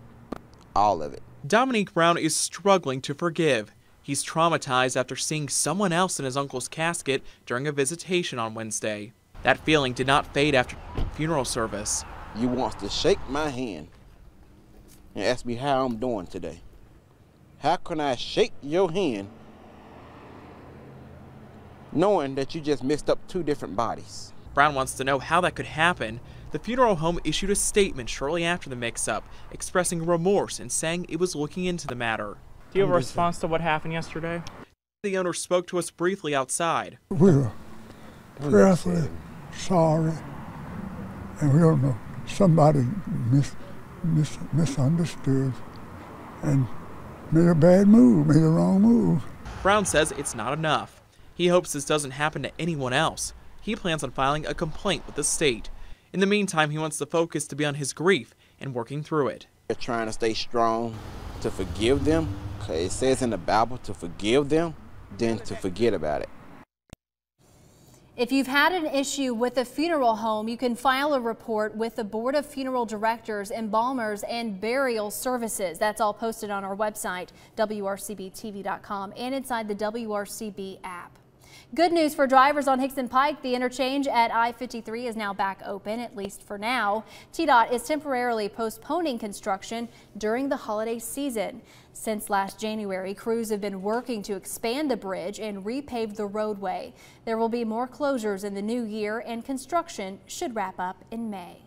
All of it. Dominique Brown is struggling to forgive. He's traumatized after seeing someone else in his uncle's casket during a visitation on Wednesday. That feeling did not fade after the funeral service. You want to shake my hand and ask me how I'm doing today. How can I shake your hand knowing that you just mixed up two different bodies? Brown wants to know how that could happen. The funeral home issued a statement shortly after the mix-up, expressing remorse and saying it was looking into the matter. Do you have a response to what happened yesterday? The owner spoke to us briefly outside. We were prayerfully sorry, and we don't know, somebody misunderstood and made a bad move, made a wrong move. Brown says it's not enough. He hopes this doesn't happen to anyone else. He plans on filing a complaint with the state. In the meantime, he wants the focus to be on his grief and working through it. They're trying to stay strong, to forgive them. It says in the Bible to forgive them, then to forget about it. If you've had an issue with a funeral home, you can file a report with the Board of Funeral Directors, Embalmers, and Burial Services. That's all posted on our website, WRCBTV.com, and inside the WRCB app. Good news for drivers on Hickson Pike. The interchange at I-53 is now back open, at least for now. TDOT is temporarily postponing construction during the holiday season. Since last January, crews have been working to expand the bridge and repave the roadway. There will be more closures in the new year, and construction should wrap up in May.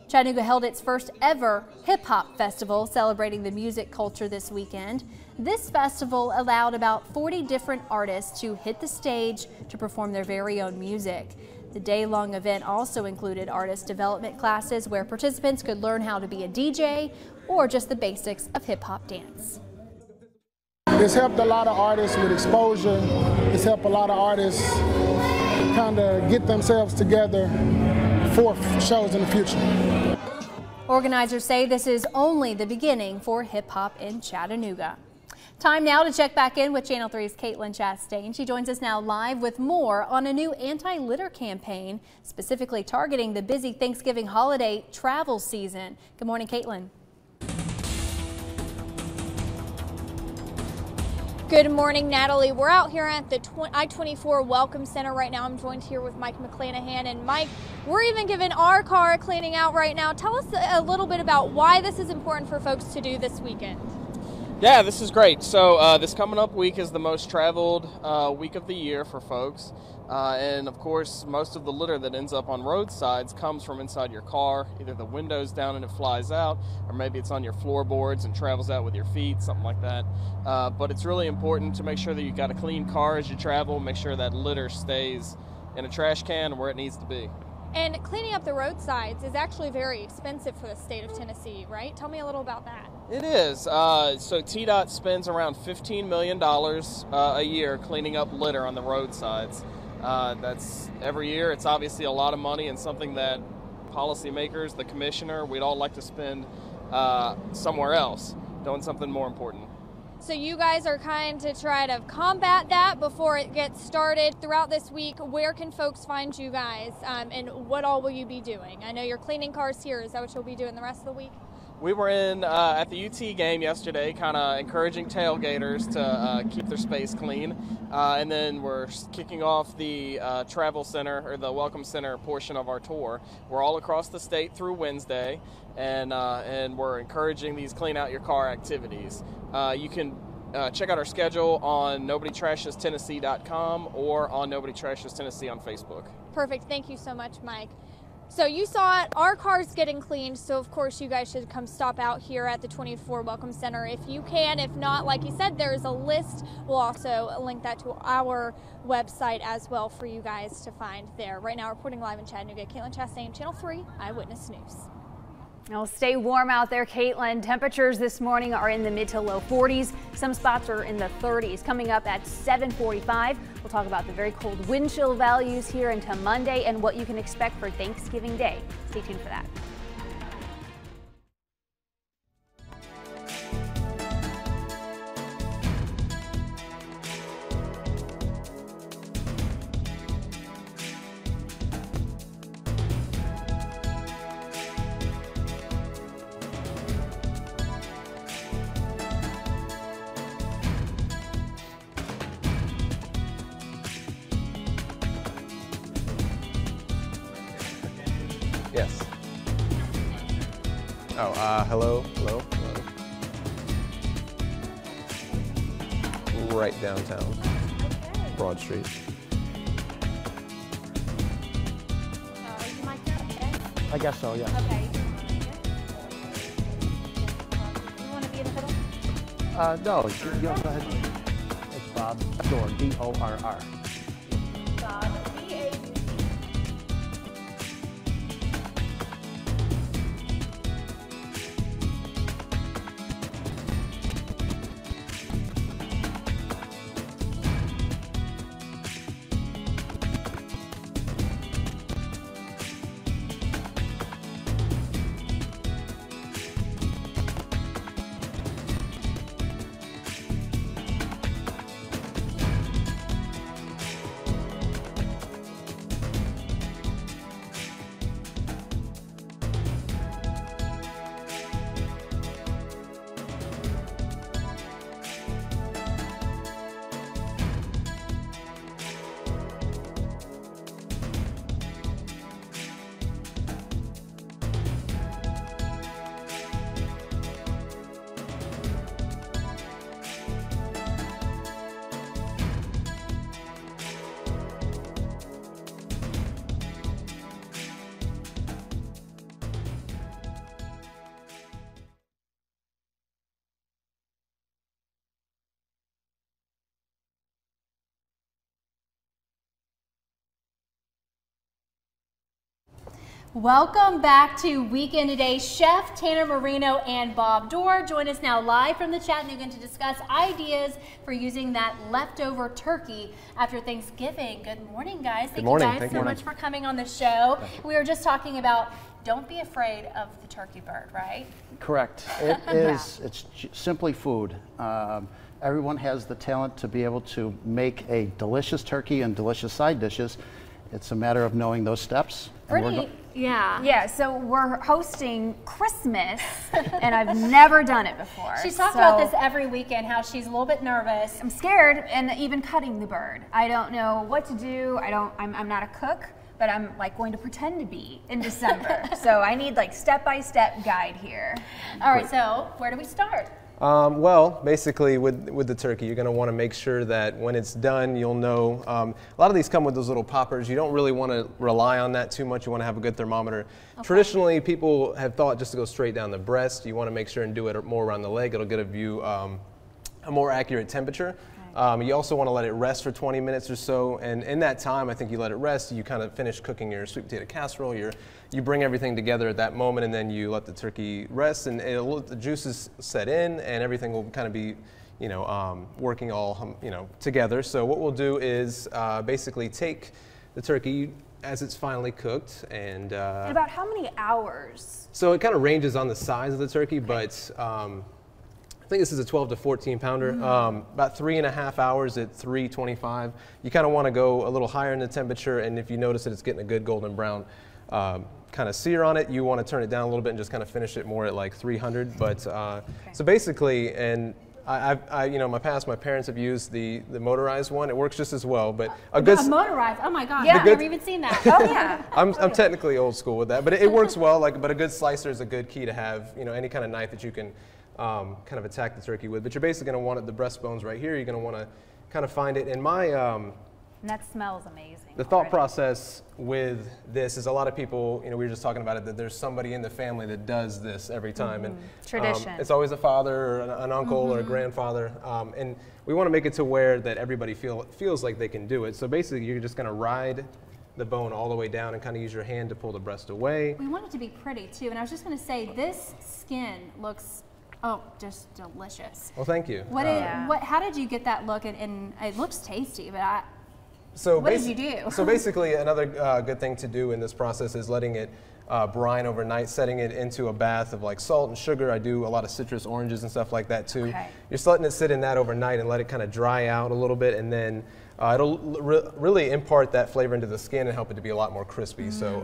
Chattanooga held its first ever hip hop festival, celebrating the music culture this weekend. This festival allowed about 40 different artists to hit the stage to perform their very own music. The day-long event also included artist development classes where participants could learn how to be a DJ or just the basics of hip hop dance. It's helped a lot of artists with exposure. It's helped a lot of artists kind of get themselves together for shows in the future. Organizers say this is only the beginning for hip hop in Chattanooga. Time now to check back in with Channel 3's Caitlin Chastain. She joins us now live with more on a new anti-litter campaign, specifically targeting the busy Thanksgiving holiday travel season. Good morning, Caitlin. Good morning, Natalie. We're out here at the I-24 Welcome Center right now. I'm joined here with Mike McClanahan. And Mike, we're even giving our car a cleaning out right now. Tell us a little bit about why this is important for folks to do this weekend. Yeah, this is great. So this coming up week is the most traveled week of the year for folks. And of course, most of the litter that ends up on roadsides comes from inside your car. Either the window's down and it flies out, or maybe it's on your floorboards and travels out with your feet, something like that. But it's really important to make sure that you've got a clean car as you travel. Make sure that litter stays in a trash can where it needs to be. And cleaning up the roadsides is actually very expensive for the state of Tennessee, right? Tell me a little about that. It is. So TDOT spends around $15 million a year cleaning up litter on the roadsides. That's every year. It's obviously a lot of money and something that policymakers, the commissioner, we'd all like to spend somewhere else, doing something more important. So you guys are kind to try to combat that before it gets started. Throughout this week, where can folks find you guys, and what all will you be doing? I know you're cleaning cars here. Is that what you'll be doing the rest of the week? We were in at the UT game yesterday, kind of encouraging tailgaters to keep their space clean. And then we're kicking off the travel center, or the Welcome Center portion of our tour. We're all across the state through Wednesday, and we're encouraging these clean out your car activities. You can check out our schedule on NobodyTrashesTennessee.com or on Nobody Trashes Tennessee on Facebook. Perfect. Thank you so much, Mike. So you saw it, our car's getting cleaned, so of course you guys should come stop out here at the 24 Welcome Center if you can. If not, like you said, there's a list. We'll also link that to our website as well for you guys to find there. Right now, reporting live in Chattanooga, Caitlin Chastain, Channel 3 Eyewitness News. Now stay warm out there, Caitlin. Temperatures this morning are in the mid to low 40s. Some spots are in the 30s. Coming up at 7:45, we'll talk about the very cold wind chill values here into Monday and what you can expect for Thanksgiving Day. Stay tuned for that. Oh, hello. Right downtown, Broad Street. I guess so, yeah. Okay. You want to be in the middle? No, you go ahead. It's Bob Dorr, D-O-R-R. Bob, B-A-U-D. Welcome back to Weekend Today. Chef Tanner Marino and Bob Dorr join us now live from the Chattanooga to discuss ideas for using that leftover turkey after Thanksgiving. Good morning, guys. Thank you guys so much for coming on the show. We were just talking about don't be afraid of the turkey bird, right? Correct. It is. It's simply food. Everyone has the talent to be able to make a delicious turkey and delicious side dishes. It's a matter of knowing those steps. Brittany, yeah, so we're hosting Christmas, and I've never done it before. She's talked about this every weekend, how she's a little bit nervous. I'm scared, and even cutting the bird. I don't know what to do. I'm not a cook, but I'm like going to pretend to be in December. So I need like step-by-step guide here. All right, so where do we start? Well, basically with the turkey, you're going to want to make sure that when it's done, you'll know. A lot of these come with those little poppers. You don't really want to rely on that too much. You want to have a good thermometer. Okay. Traditionally, people have thought just to go straight down the breast. You want to make sure and do it more around the leg. It'll give you a more accurate temperature. You also want to let it rest for 20 minutes or so, and in that time, I think you let it rest. You kind of finish cooking your sweet potato casserole. You bring everything together at that moment, and then you let the turkey rest, and the juices set in, and everything will kind of be, working all, together. So what we'll do is basically take the turkey as it's finally cooked, and about how many hours? So it kind of ranges on the size of the turkey, but. I think this is a 12 to 14 pounder, about 3.5 hours at 325. You kind of want to go a little higher in the temperature, and if you notice that it's getting a good golden brown kind of sear on it, you want to turn it down a little bit and just kind of finish it more at like 300. But so basically, and my parents have used the motorized one. It works just as well, but motorized. Oh my God, I've never even seen that. Oh yeah. I'm technically old school with that, but it works well. But a good slicer is a good key to have. Any kind of knife that you can. Kind of attack the turkey with, but you're basically going to want it, the breastbones right here. You're going to want to kind of find it. And and that smells amazing. The thought process with this is a lot of people, we were just talking about it, that there's somebody in the family that does this every time. And tradition. It's always a father, or an uncle, or a grandfather. And we want to make it to where that everybody feels like they can do it. So basically, you're just going to ride the bone all the way down and kind of use your hand to pull the breast away. We want it to be pretty too. And I was just going to say, this skin looks just delicious. Well, thank you. How did you get that look? And it looks tasty, but what did you do? So basically, another good thing to do in this process is letting it brine overnight, setting it into a bath of like salt and sugar. I do a lot of citrus, oranges, and stuff like that too. Okay. You're just letting it sit in that overnight and let it kind of dry out a little bit, and then it'll really impart that flavor into the skin and help it to be a lot more crispy. So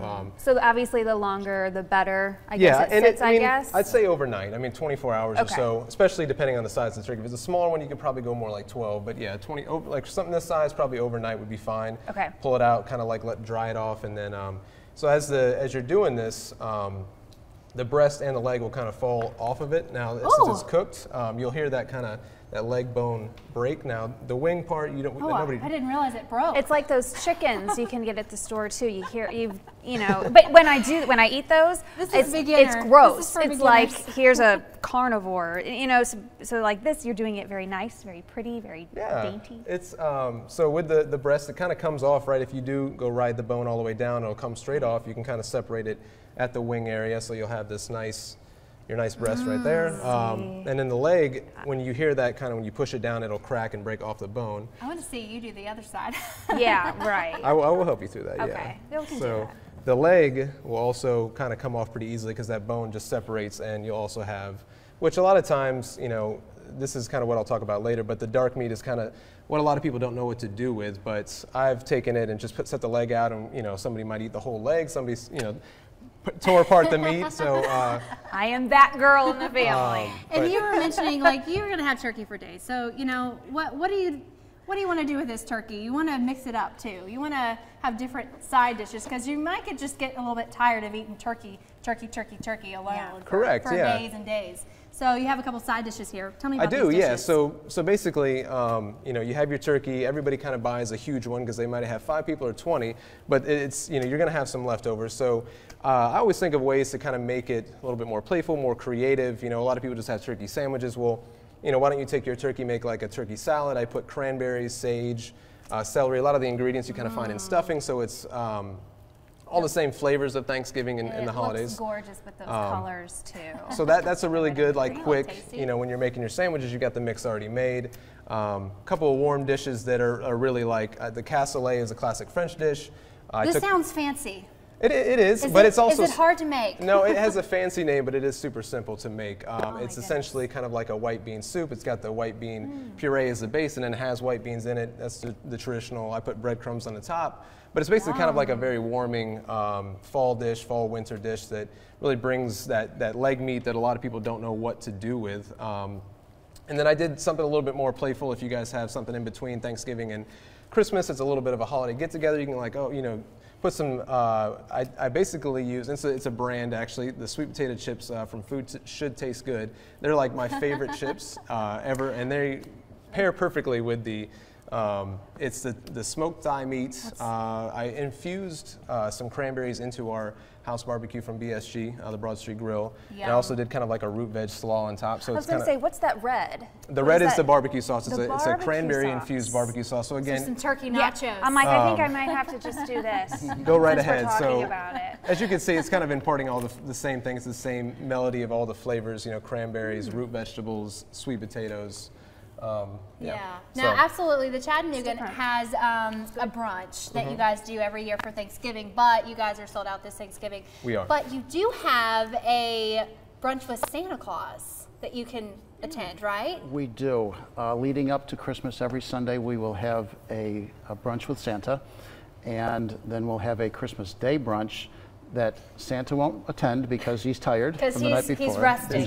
obviously the longer the better, I guess it sits, I guess? I'd say overnight. 24 hours or so, especially depending on the size of the turkey. If it's a smaller one, you could probably go more like 12, but yeah, 20, like something this size, probably overnight would be fine. Okay. Pull it out, kind of like dry it off, and then, so as you're doing this, the breast and the leg will kind of fall off of it. Now, since it's cooked, you'll hear that kind of that leg bone break. Now, the wing part, you don't. Nobody. I didn't realize it broke. It's like those chickens you can get at the store too. You hear, you know. But when I eat those, it's gross. It's like here's a carnivore, you know. So like this, you're doing it very nice, very pretty, very dainty. It's so with the breast, it kind of comes off right. If you do go ride the bone all the way down, it'll come straight off. You can kind of separate it at the wing area, so you'll have this your nice breast right there. And then the leg, when you hear that when you push it down, it'll crack and break off the bone. I want to see you do the other side. Yeah, right. I will help you through that, okay. yeah. We can do So that. the leg will also kind of come off pretty easily because that bone just separates, and you'll also have, which a lot of times, you know, this is kind of what I'll talk about later, but the dark meat is kind of what a lot of people don't know what to do with, but I've taken it and just set the leg out, and, you know, somebody might eat the whole leg, somebody's, you know, tore apart the meat, so. I am that girl in the family. And you were mentioning like you're going to have turkey for days. So, you know, what do you want to do with this turkey? You want to mix it up too. You want to have different side dishes because you might just get a little bit tired of eating turkey alone Correct, for days and days. So you have a couple side dishes here. Tell me about these dishes. Yeah. So basically, you know, you have your turkey. Everybody kind of buys a huge one because they might have 5 people or 20, but it's, you know, you're going to have some leftovers. So I always think of ways to kind of make it a little bit more playful, more creative. You know, a lot of people just have turkey sandwiches. Well, you know, why don't you take your turkey, make like a turkey salad? I put cranberries, sage, celery, a lot of the ingredients you kind of find in stuffing. So it's all the same flavors of Thanksgiving and the holidays. It looks gorgeous with those colors too. So that's a really good, like, quick, you know, when you're making your sandwiches, you got the mix already made. Couple of warm dishes that are really like, the cassoulet is a classic French dish. This sounds fancy. It is, but it's also. Is it hard to make? No, it has a fancy name, but it is super simple to make. It's essentially kind of like a white bean soup. It's got the white bean puree as the base, and then it has white beans in it. That's the traditional. I put breadcrumbs on the top, but it's basically kind of like a very warming fall winter dish that really brings that leg meat that a lot of people don't know what to do with. And then I did something a little bit more playful. If you guys have something in between Thanksgiving and Christmas, it's a little bit of a holiday get together. You can like, put some, I basically use, it's a brand actually, the sweet potato chips from Food Should Taste Good. They're like my favorite chips ever, and they pair perfectly with it's the smoked thigh meat. I infused some cranberries into our house barbecue from BSG, the Broad Street Grill. And I also did kind of like a root veg slaw on top. So I was going to say, what's that red? The red is the barbecue sauce. It's a cranberry infused barbecue sauce. So again, some turkey nachos. Yeah. I'm like, I think I might have to just do this. Go right ahead. So about it. As you can see, it's kind of importing all the same things, the same melody of all the flavors. You know, cranberries, root vegetables, sweet potatoes. Now, absolutely, the Chattanoogan has a brunch that you guys do every year for Thanksgiving, but you guys are sold out this Thanksgiving. We are. But you do have a brunch with Santa Claus that you can attend, right? We do. Leading up to Christmas every Sunday, we will have a brunch with Santa, and then we'll have a Christmas Day brunch that Santa won't attend because he's tired from the night before. He's resting.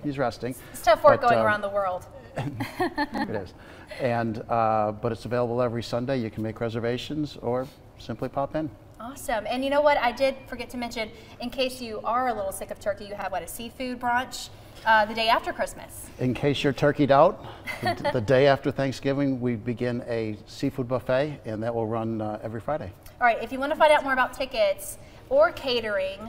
He's resting. It's tough work going around the world. It is. And, but it's available every Sunday. You can make reservations or simply pop in. Awesome. And you know what? I did forget to mention, in case you are a little sick of turkey, you have a seafood brunch the day after Christmas. In case you're turkeyed out, the day after Thanksgiving, we begin a seafood buffet, and that will run every Friday. All right. If you want to find out more about tickets or catering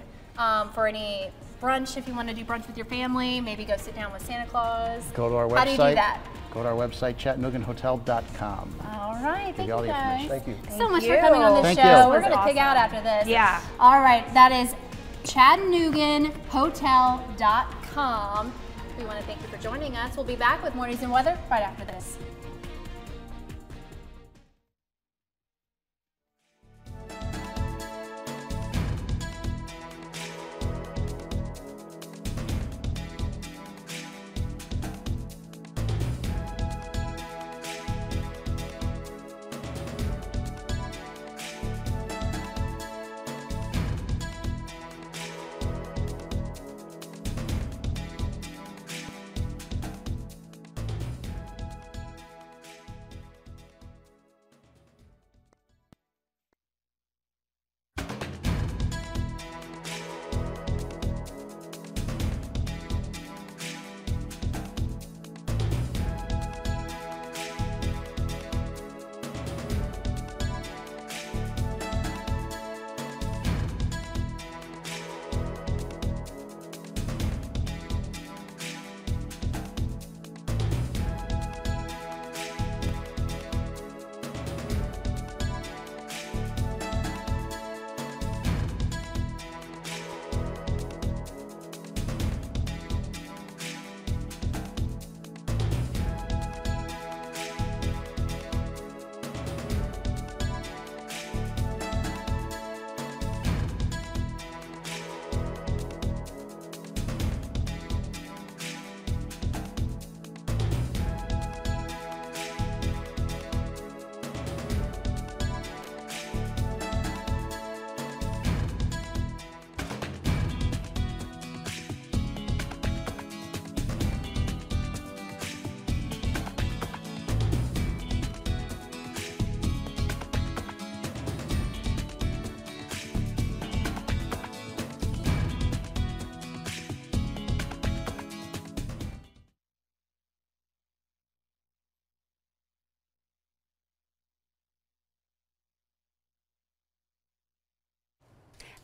for any brunch, if you want to do brunch with your family, maybe go sit down with Santa Claus. Go to our website. How do you do that? Go to our website, ChattanooganHotel.com. All right. Thank you guys. Thank you. So much for coming on the show. We're going to pig out after this. Yeah. All right. That is ChattanooganHotel.com. We want to thank you for joining us. We'll be back with more news and weather right after this.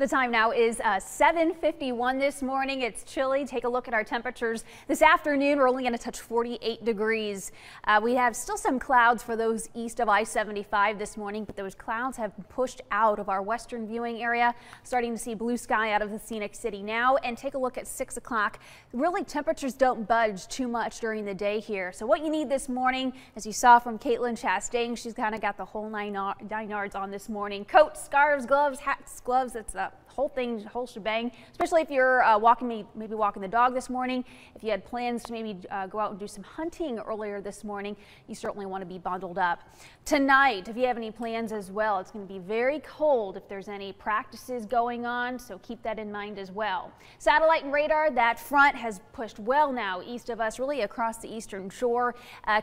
The time now is 7:51 this morning. It's chilly. Take a look at our temperatures. This afternoon, we're only going to touch 48 degrees. We have still some clouds for those east of I-75 this morning, but those clouds have pushed out of our western viewing area. Starting to see blue sky out of the scenic city now. And take a look at 6 o'clock. Really, temperatures don't budge too much during the day here. So what you need this morning, as you saw from Caitlin Chastain, she's kind of got the whole nine yards on this morning. Coats, scarves, gloves, hats, gloves. It's the whole thing, whole shebang, especially if you're maybe walking the dog this morning. If you had plans to maybe go out and do some hunting earlier this morning, you certainly want to be bundled up. Tonight, if you have any plans as well, it's going to be very cold if there's any practices going on, so keep that in mind as well. Satellite and radar, that front has pushed well now east of us, really across the eastern shore.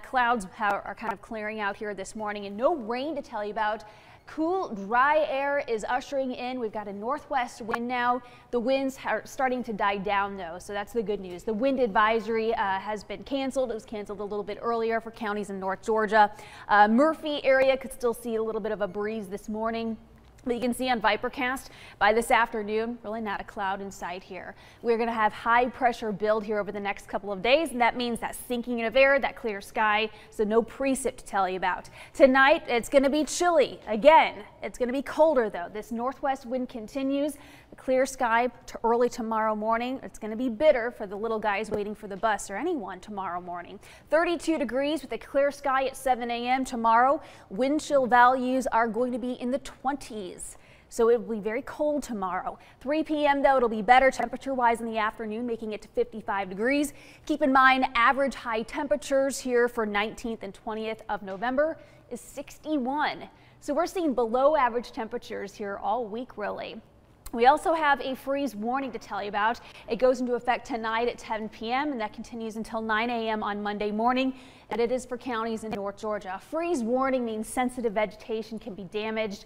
Clouds are kind of clearing out here this morning, and no rain to tell you about. Cool, dry air is ushering in. We've got a northwest wind now. The winds are starting to die down, though, so that's the good news. The wind advisory has been canceled. It was canceled a little bit earlier for counties in North Georgia. Murphy area could still see a little bit of a breeze this morning. But you can see on Vipercast by this afternoon, really not a cloud in sight here. We're going to have high pressure build here over the next couple of days, and that means that sinking of air, that clear sky, so no precip to tell you about. Tonight, it's going to be chilly. Again, it's going to be colder, though. This northwest wind continues. The clear sky to early tomorrow morning. It's going to be bitter for the little guys waiting for the bus or anyone tomorrow morning. 32 degrees with a clear sky at 7 a.m. tomorrow. Wind chill values are going to be in the 20s. So it will be very cold tomorrow. 3 p.m. though, it'll be better temperature-wise in the afternoon, making it to 55 degrees. Keep in mind, average high temperatures here for 19th and 20th of November is 61. So we're seeing below average temperatures here all week, really. We also have a freeze warning to tell you about. It goes into effect tonight at 10 p.m. and that continues until 9 a.m. on Monday morning, and it is for counties in North Georgia. Freeze warning means sensitive vegetation can be damaged.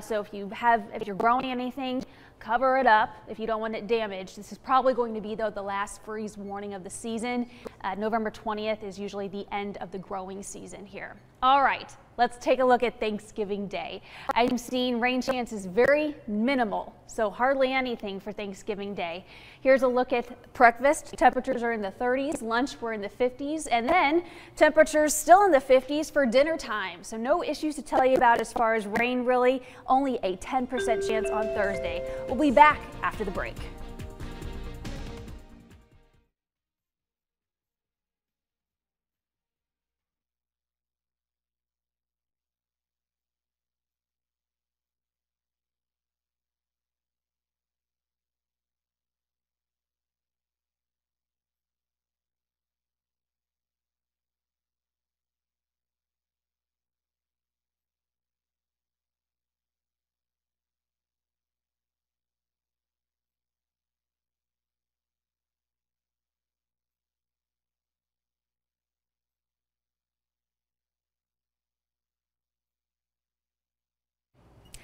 So if you're growing anything, cover it up if you don't want it damaged. This is probably going to be, though, the last freeze warning of the season. November 20th is usually the end of the growing season here. All right, let's take a look at Thanksgiving Day. I'm seeing rain chances very minimal, so hardly anything for Thanksgiving Day. Here's a look at breakfast. Temperatures are in the 30s, lunch we're in the 50s, and then temperatures still in the 50s for dinner time. So no issues to tell you about as far as rain, really. Only a 10% chance on Thursday. We'll be back after the break.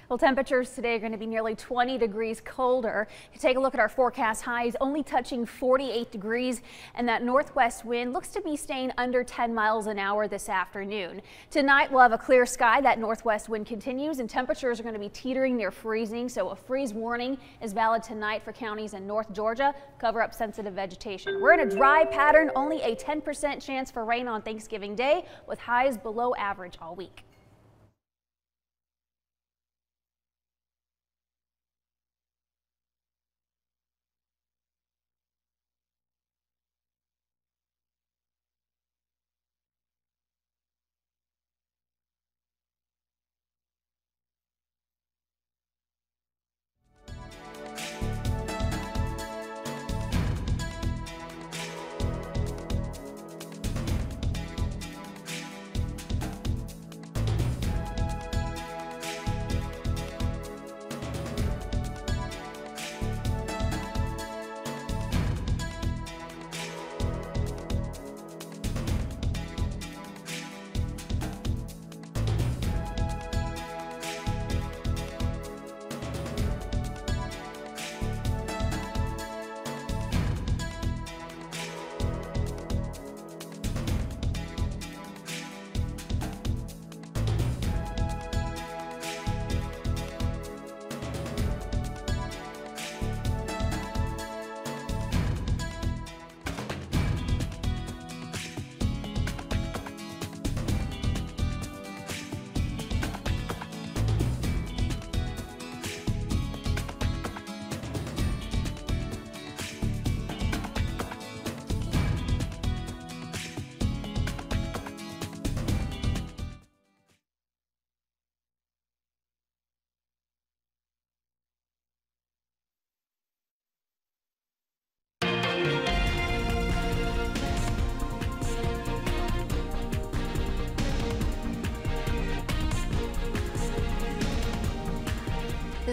Well, temperatures today are going to be nearly 20 degrees colder. You take a look at our forecast highs, only touching 48 degrees, and that northwest wind looks to be staying under 10 miles an hour this afternoon. Tonight, we'll have a clear sky. That northwest wind continues, and temperatures are going to be teetering near freezing, so a freeze warning is valid tonight for counties in North Georgia. Cover up sensitive vegetation. We're in a dry pattern, only a 10% chance for rain on Thanksgiving Day, with highs below average all week.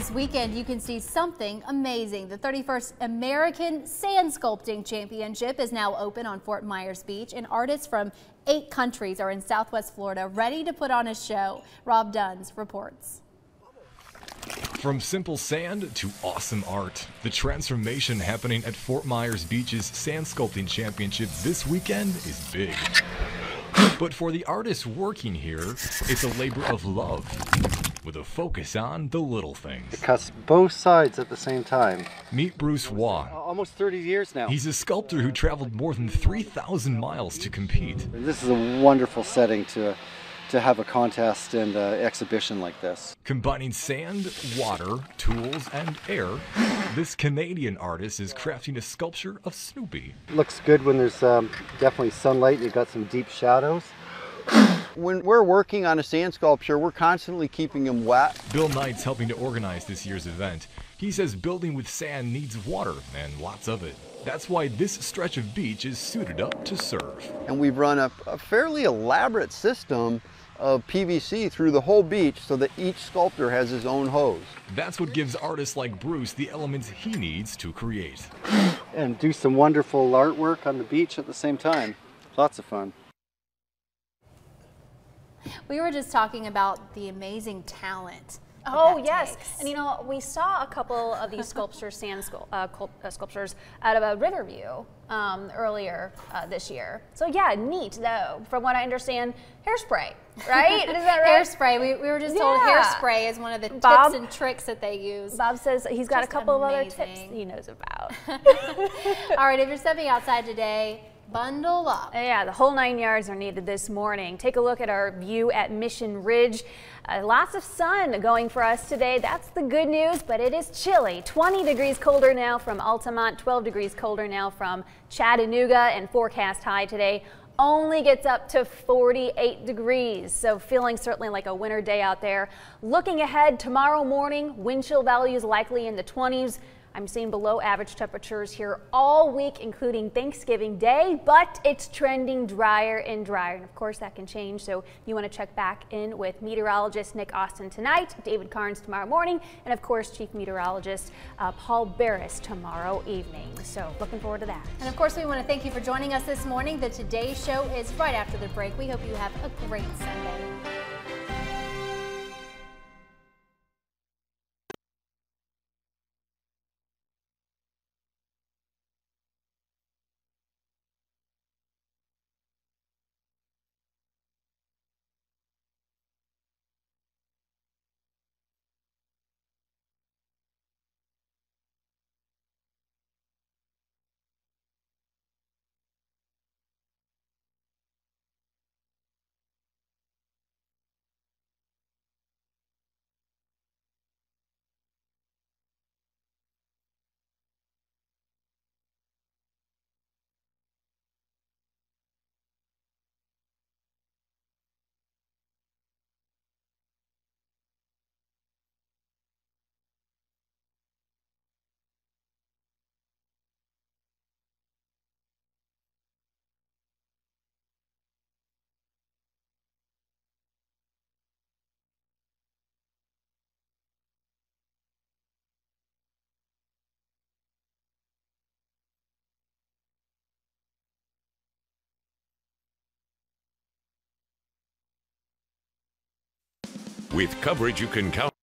This weekend, you can see something amazing. The 31st American Sand Sculpting Championship is now open on Fort Myers Beach, and artists from 8 countries are in Southwest Florida ready to put on a show. Rob Duns reports. From simple sand to awesome art, the transformation happening at Fort Myers Beach's Sand Sculpting Championship this weekend is big. But for the artists working here, it's a labor of love, with a focus on the little things. It cuts both sides at the same time. Meet Bruce Waugh. Almost 30 years now. He's a sculptor who traveled more than 3,000 miles to compete. This is a wonderful setting to have a contest and exhibition like this. Combining sand, water, tools, and air, this Canadian artist is crafting a sculpture of Snoopy. Looks good when there's definitely sunlight and you've got some deep shadows. When we're working on a sand sculpture, we're constantly keeping them wet. Bill Knight's helping to organize this year's event. He says building with sand needs water, and lots of it. That's why this stretch of beach is suited up to serve. And we've run a fairly elaborate system of PVC through the whole beach so that each sculptor has his own hose. That's what gives artists like Bruce the elements he needs to create. And do some wonderful artwork on the beach at the same time. Lots of fun. We were just talking about the amazing talent. Oh, yes. And you know, we saw a couple of these sculptures, sculptures out of Riverview earlier this year. So yeah, neat though. From what I understand, hairspray, right? Is that right? Hairspray. We were just told hairspray is one of the tips and tricks that they use. Bob says he's got a couple of other tips he knows about. All right, if you're stepping outside today, bundle up. Yeah, the whole 9 yards are needed this morning. Take a look at our view at Mission Ridge. Lots of sun going for us today. That's the good news, but it is chilly. 20 degrees colder now from Altamont, 12 degrees colder now from Chattanooga, and forecast high today only gets up to 48 degrees. So feeling certainly like a winter day out there. Looking ahead tomorrow morning, wind chill values likely in the 20s. I'm seeing below average temperatures here all week, including Thanksgiving Day, but it's trending drier and drier. And of course that can change. So you want to check back in with meteorologist Nick Austin tonight, David Carnes tomorrow morning, and of course Chief Meteorologist Paul Barris tomorrow evening. So looking forward to that. And of course we want to thank you for joining us this morning. The Today Show is right after the break. We hope you have a great Sunday. With coverage you can count